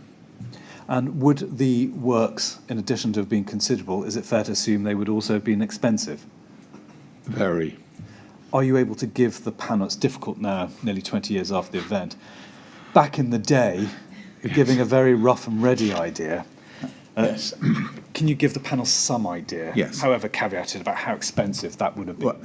And would the works, in addition to have been considerable, is it fair to assume they would also have been expensive? Very. Are you able to give the panel, it's difficult now, nearly 20 years after the event, back in the day, giving a very rough and ready idea, Yes. can you give the panel some idea, Yes. however caveated, about how expensive that would have been? Well,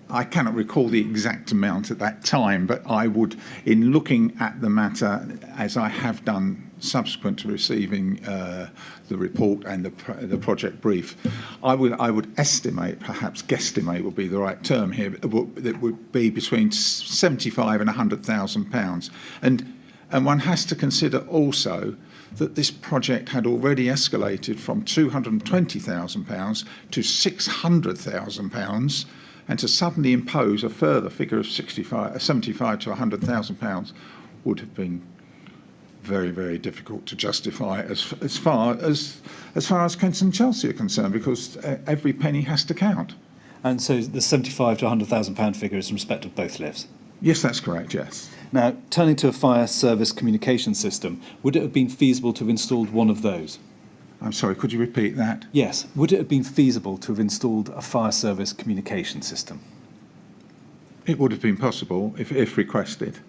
I cannot recall the exact amount at that time, but I would, in looking at the matter, as I have done subsequent to receiving the report and the project brief, I would estimate, perhaps guesstimate would be the right term here, that would be between 75 and £100,000. And one has to consider also that this project had already escalated from £220,000 to £600,000, and to suddenly impose a further figure of 75 to £100,000 would have been very, very difficult to justify as far as Kent and Chelsea are concerned, because every penny has to count. And so the 75 to £100,000 figure is in respect of both lifts? Yes, that's correct, yes. Now, turning to a fire service communication system, would it have been feasible to have installed one of those? I'm sorry, could you repeat that? Yes. Would it have been feasible to have installed a fire service communication system? It would have been possible if requested.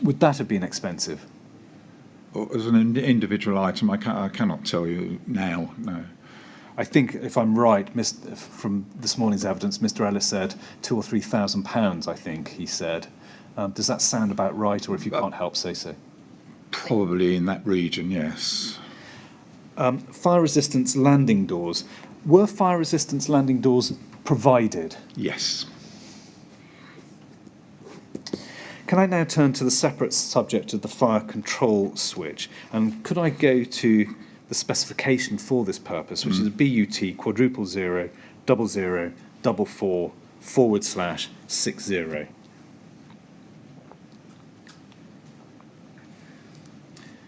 Would that have been expensive? Or as an individual item, I cannot tell you now, no. I think, if I'm right, from this morning's evidence, Mr. Ellis said £2,000 or £3,000, I think he said. Does that sound about right, or if you can't help, say so? Probably in that region, yes. Fire resistance landing doors. Were fire resistance landing doors provided? Yes. Can I now turn to the separate subject of the fire control switch? And could I go to the specification for this purpose, which is BUT quadruple 0 00 44 / 60.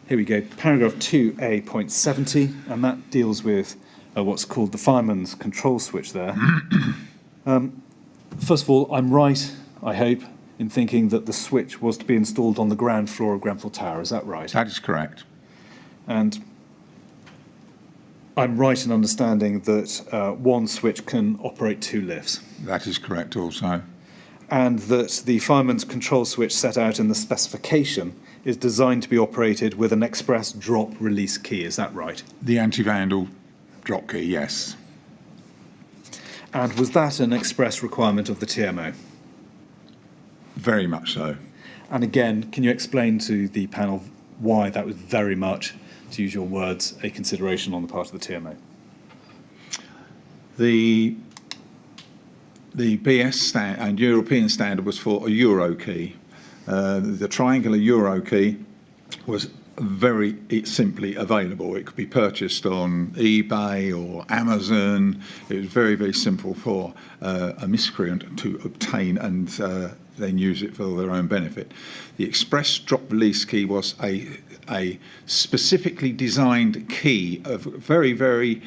Here we go, paragraph 2A.70, and that deals with what's called the fireman's control switch there. First of all, I'm right, I hope, in thinking that the switch was to be installed on the ground floor of Grenfell Tower. Is that right? That is correct. And I'm right in understanding that one switch can operate 2 lifts. That is correct also. And that the fireman's control switch set out in the specification is designed to be operated with an express drop release key. Is that right? The anti-vandal drop key, yes. And was that an express requirement of the TMO? Very much so. And again, can you explain to the panel why that was very much, to use your words, a consideration on the part of the TMO? The BS and European standard was for a Euro key. The triangular Euro key was very simply available. It could be purchased on eBay or Amazon. It was very, very simple for a miscreant to obtain and then use it for their own benefit. The express drop release key was a specifically designed key of very, very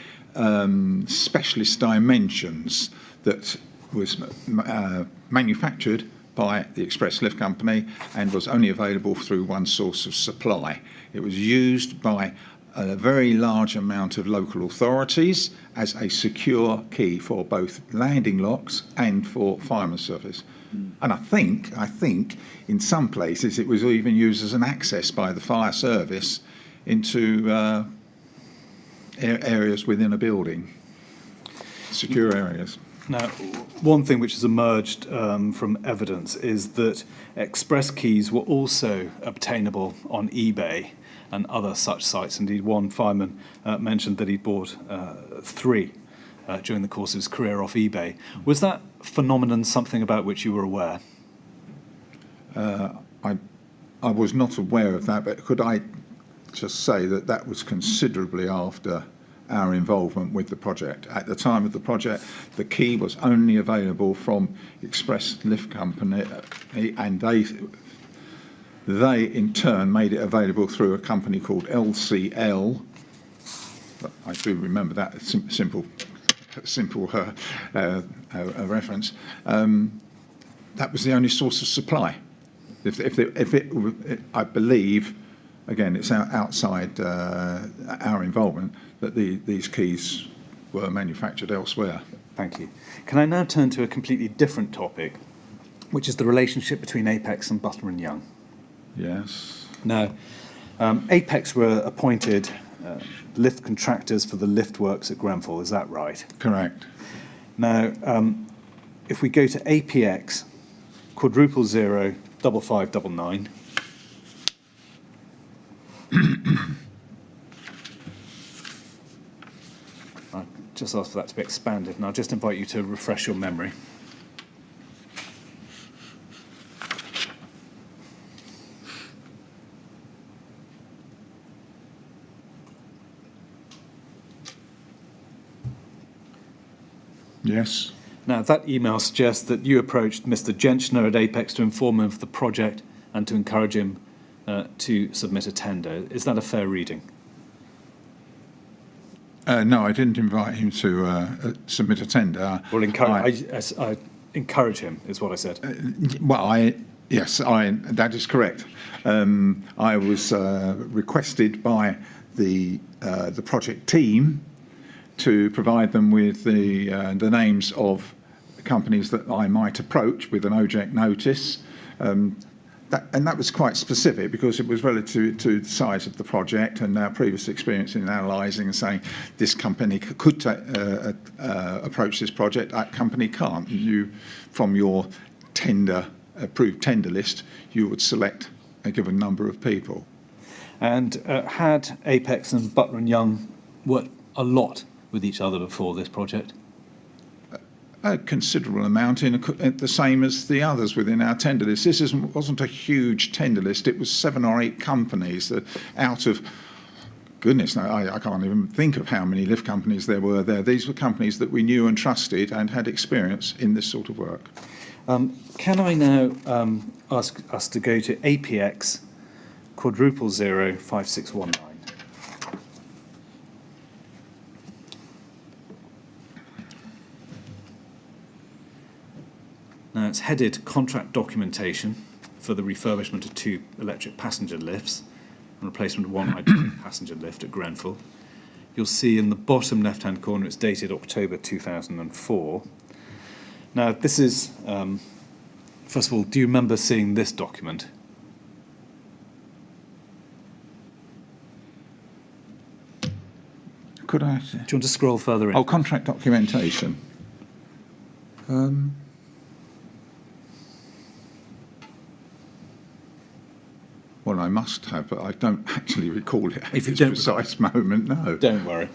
specialist dimensions that was manufactured by the Express Lift Company and was only available through one source of supply. It was used by a very large amount of local authorities as a secure key for both landing locks and for fireman's service. And I think in some places it was even used as an access by the fire service into areas within a building, secure areas. Now, one thing which has emerged from evidence is that express keys were also obtainable on eBay and other such sites. Indeed, one fireman mentioned that he bought 3 during the course of his career off eBay. Was that phenomenon something about which you were aware? I was not aware of that, but could I just say that was considerably after our involvement with the project. At the time of the project, the key was only available from Express Lift Company, and they in turn made it available through a company called LCL. I do remember that simple reference. That was the only source of supply. I believe, again, it's outside our involvement, that these keys were manufactured elsewhere. Thank you. Can I now turn to a completely different topic, which is the relationship between Apex and Butler and Young? Yes. Now, Apex were appointed lift contractors for the lift works at Grenfell, is that right? Correct. Now, if we go to APX, quadruple 0 5599, I just ask for that to be expanded, and I'll just invite you to refresh your memory. Yes. Now, that email suggests that you approached Mr. Genchner at Apex to inform him of the project and to encourage him to submit a tender. Is that a fair reading? No, I didn't invite him to submit a tender. Well, I encourage him, is what I said. Yes, that is correct. I was requested by the project team to provide them with the names of companies that I might approach with an OJEC notice. That was quite specific because it was relative to the size of the project and our previous experience in analysing and saying this company could approach this project, that company can't. You, from your approved tender list, you would select a given number of people. And had Apex and Butler and Young worked a lot with each other before this project? A considerable amount, the same as the others within our tender list. This wasn't a huge tender list. It was 7 or 8 companies that out of, goodness, no, I can't even think of how many lift companies there were there. These were companies that we knew and trusted and had experience in this sort of work. Can I now ask us to go to APX quadruple 05619? Now it's headed contract documentation for the refurbishment of 2 electric passenger lifts and replacement of 1 hydraulic passenger lift at Grenfell. You'll see in the bottom left-hand corner it's dated October 2004. Now this is, first of all, do you remember seeing this document? Could I? Do you want to scroll further in? Oh, contract documentation. Well, I must have, but I don't actually recall it at If you this don't precise moment, no. Don't worry.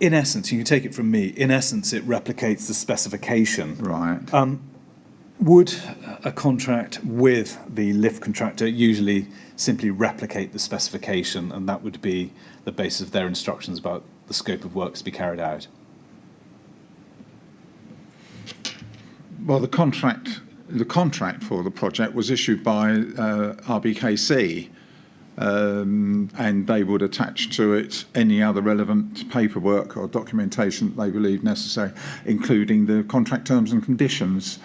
In essence, you can take it from me, in essence it replicates the specification. Right. Would a contract with the lift contractor usually simply replicate the specification, and that would be the basis of their instructions about the scope of works to be carried out? Well, the contract for the project was issued by RBKC, and they would attach to it any other relevant paperwork or documentation that they believed necessary, including the contract terms and conditions,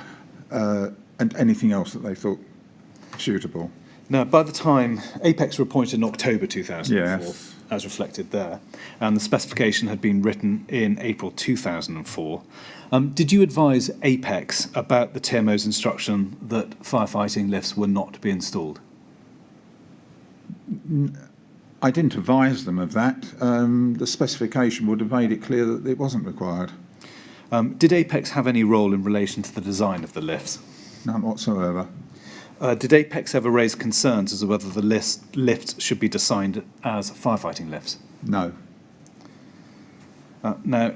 and anything else that they thought suitable. Now, by the time Apex were appointed in October 2004, Yes. as reflected there, and the specification had been written in April 2004, did you advise Apex about the TMO's instruction that firefighting lifts were not to be installed? I didn't advise them of that. The specification would have made it clear that it wasn't required. Did Apex have any role in relation to the design of the lifts? None whatsoever. Did Apex ever raise concerns as to whether the lifts should be designed as firefighting lifts? No. Now,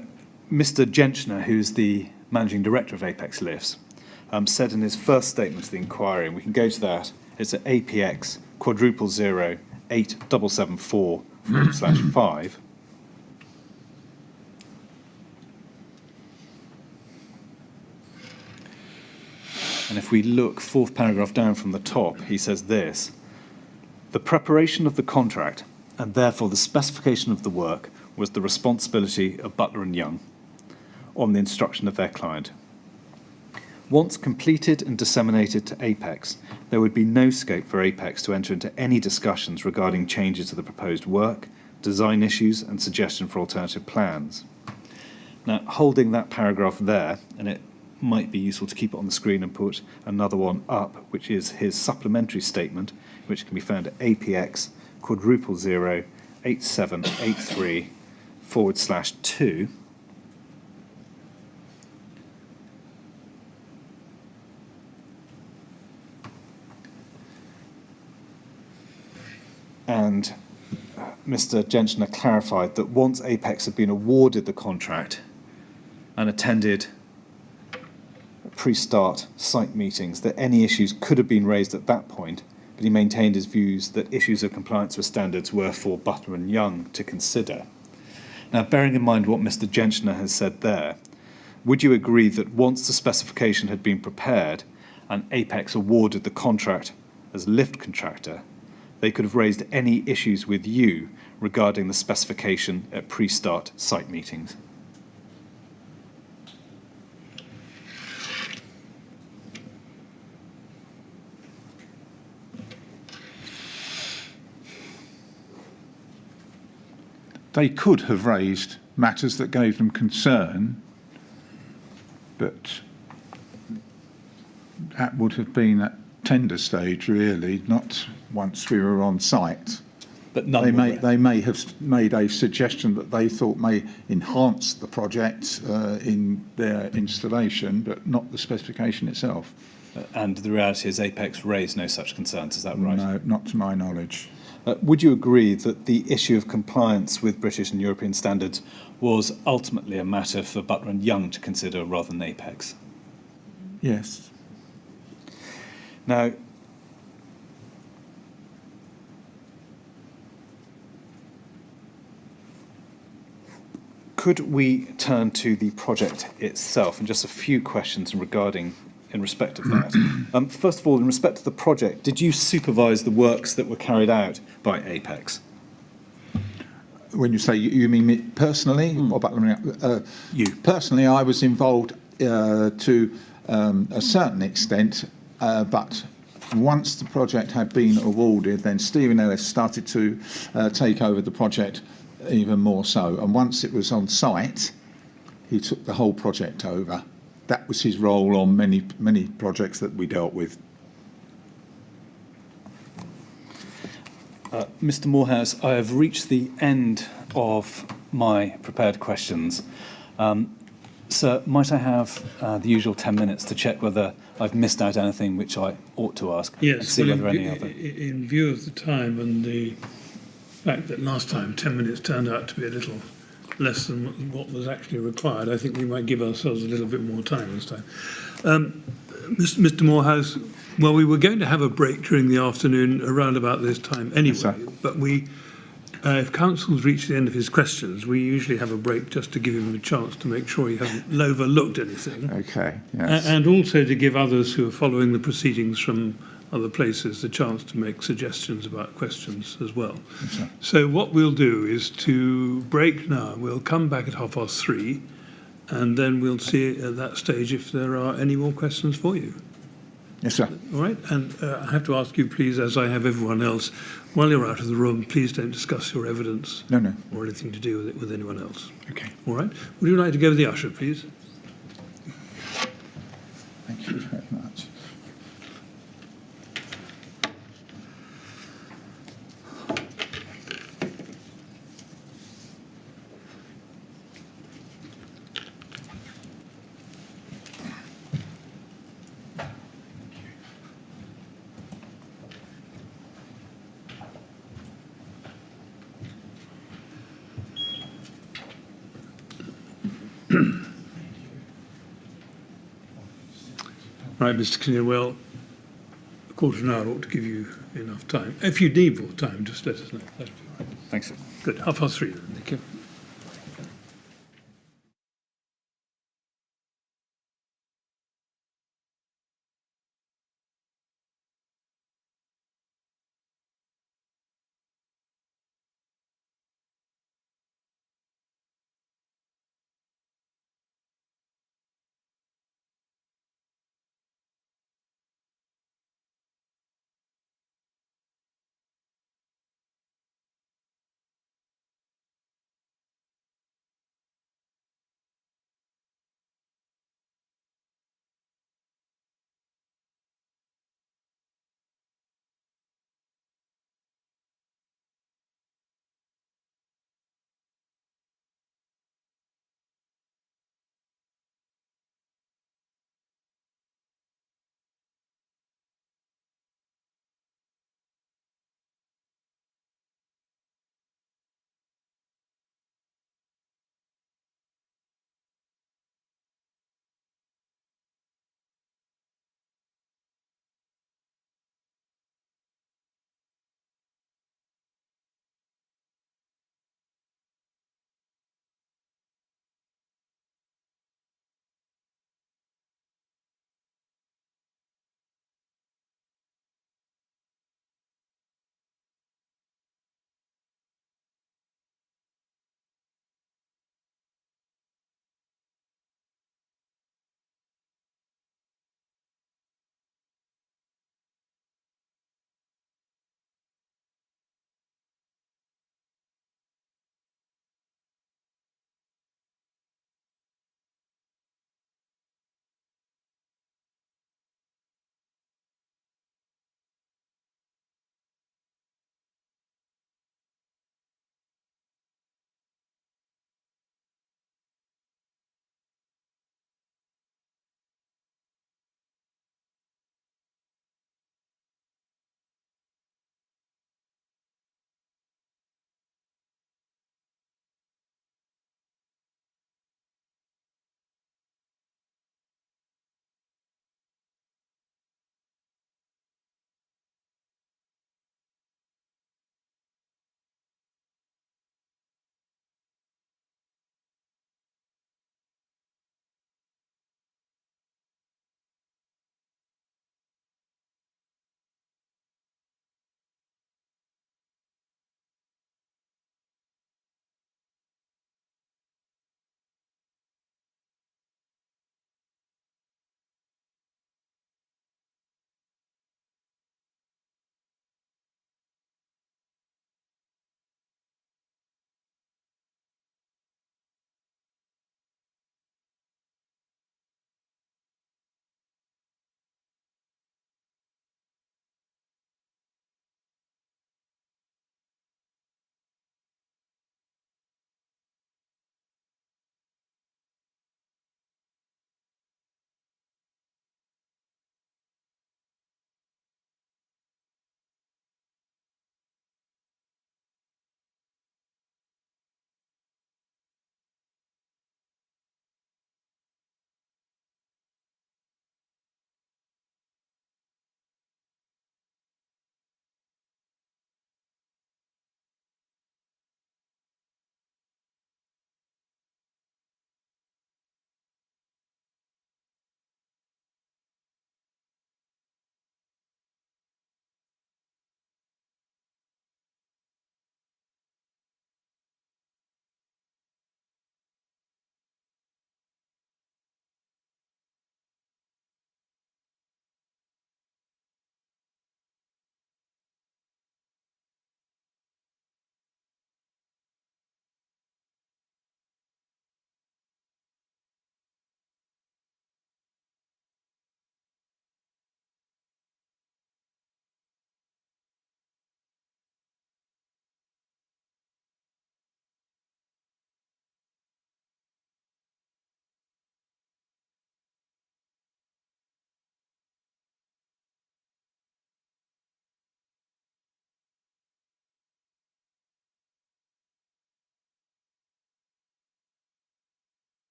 Mr. Genchner, who's the managing director of Apex Lifts, said in his first statement to the inquiry, and we can go to that, it's at APX quadruple 08774/5. And if we look 4th paragraph down from the top, he says this: the preparation of the contract, and therefore the specification of the work, was the responsibility of Butler and Young on the instruction of their client. Once completed and disseminated to Apex, there would be no scope for Apex to enter into any discussions regarding changes to the proposed work, design issues, and suggestion for alternative plans. Now, holding that paragraph there, and it might be useful to keep it on the screen and put another one up, which is his supplementary statement, which can be found at APX quadruple 08783/2. And Mr. Genchner clarified that once Apex had been awarded the contract and attended pre-start site meetings, that any issues could have been raised at that point, but he maintained his views that issues of compliance with standards were for Butler and Young to consider. Now, bearing in mind what Mr. Genchner has said there, would you agree that once the specification had been prepared and Apex awarded the contract as lift contractor, they could have raised any issues with you regarding the specification at pre-start site meetings? They could have raised matters that gave them concern, but that would have been at tender stage, really, not once we were on site. but none were read. They may have made a suggestion that they thought may enhance the project in their installation, but not the specification itself. And the reality is Apex raised no such concerns, is that right? No, not to my knowledge. Would you agree that the issue of compliance with British and European standards was ultimately a matter for Butler and Young to consider rather than Apex? Yes. Now, could we turn to the project itself and just a few questions in respect of that? First of all, in respect to the project, did you supervise the works that were carried out by Apex? When you say you mean me personally or Butler? You. Personally, I was involved to a certain extent, but once the project had been awarded, then Stephen Ellis started to take over the project even more so. And once it was on site, he took the whole project over. That was his role on many projects that we dealt with. Mr. Moorhouse, I have reached the end of my prepared questions. Sir, might I have the usual 10 minutes to check whether I've missed out anything which I ought to ask? And Yes, see well, whether any other. in view of the time and the fact that last time 10 minutes turned out to be a little less than what was actually required, I think we might give ourselves a little bit more time this time. Mr. Moorhouse, well, we were going to have a break during the afternoon around about this time anyway, Yes, sir. but if Council's reached the end of his questions, we usually have a break just to give him a chance to make sure he hasn't overlooked anything. Okay, yes. And also to give others who are following the proceedings from other places the chance to make suggestions about questions as well. Yes, So what we'll do is to break now. We'll come back at 3:30, and then we'll see at that stage if there are any more questions for you. Yes, sir. All right? And I have to ask you, please, as I have everyone else, while you're out of the room, please don't discuss your evidence No. or anything to do with it with anyone else. Okay. All right? Would you like to go with the usher, please? Thank you very much. Right, Mr. Kinnear, well, a quarter of an hour ought to give you enough time. If you need more time, just let us know. That'd be all right. Thanks, sir. Good. 3:30 then. Thank you.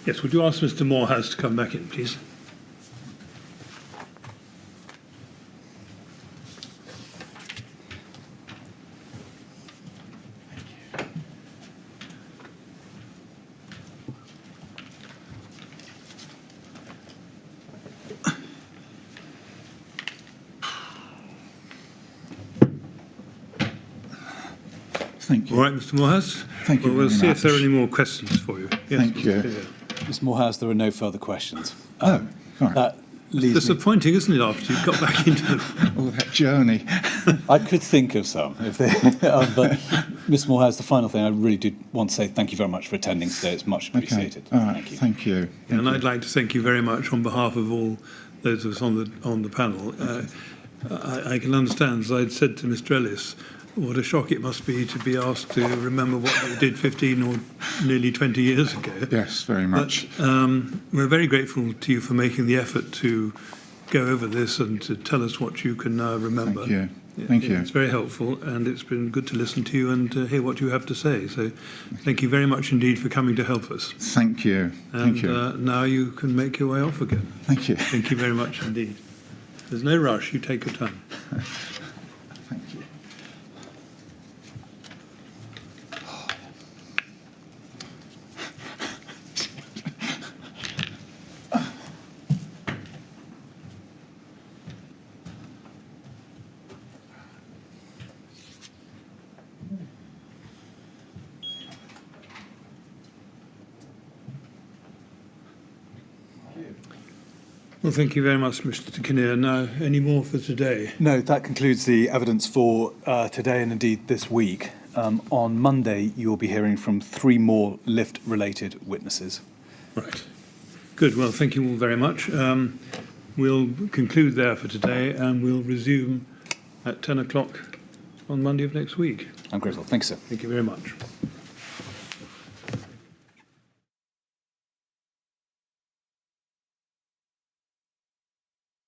Yes, would you ask Mr. Moorhouse to come back in, please? Thank you. All right, Mr. Moorhouse. Thank you Well, we'll very see if there are much. any more questions for you. Yes, Thank Mr. you. Kinnear. Ms Moorhouse, there are no further questions. Oh, right. That leaves me, Disappointing, isn't it, after you've got back into the... All that journey. I could think of some, if they, but Ms Moorhouse, the final thing, I really do want to say thank you very much for attending today. It's much Okay. appreciated. All right. Thank you. Thank you. And I'd like to thank you very much on behalf of all those of us on the panel. I can understand, as I'd said to Mr. Ellis, what a shock it must be to be asked to remember what they did 15 or nearly 20 years ago. Yes, very much. But we're very grateful to you for making the effort to go over this and to tell us what you can now remember. Thank you. Thank you. It's very helpful, and it's been good to listen to you and hear what you have to say. So thank you very much indeed for coming to help us. Thank you. And Thank you. now you can make your way off again. Thank you. Thank you very much indeed. There's no rush. You take your time. Thank you. Well, thank you very much, Mr. Kinnear. Now, any more for today? No, that concludes the evidence for today and indeed this week. On Monday, you'll be hearing from 3 more lift-related witnesses. Right. Good. Well, thank you all very much. We'll conclude there for today, and we'll resume at 10 o'clock on Monday of next week. I'm grateful. Thanks, sir. Thank you very much.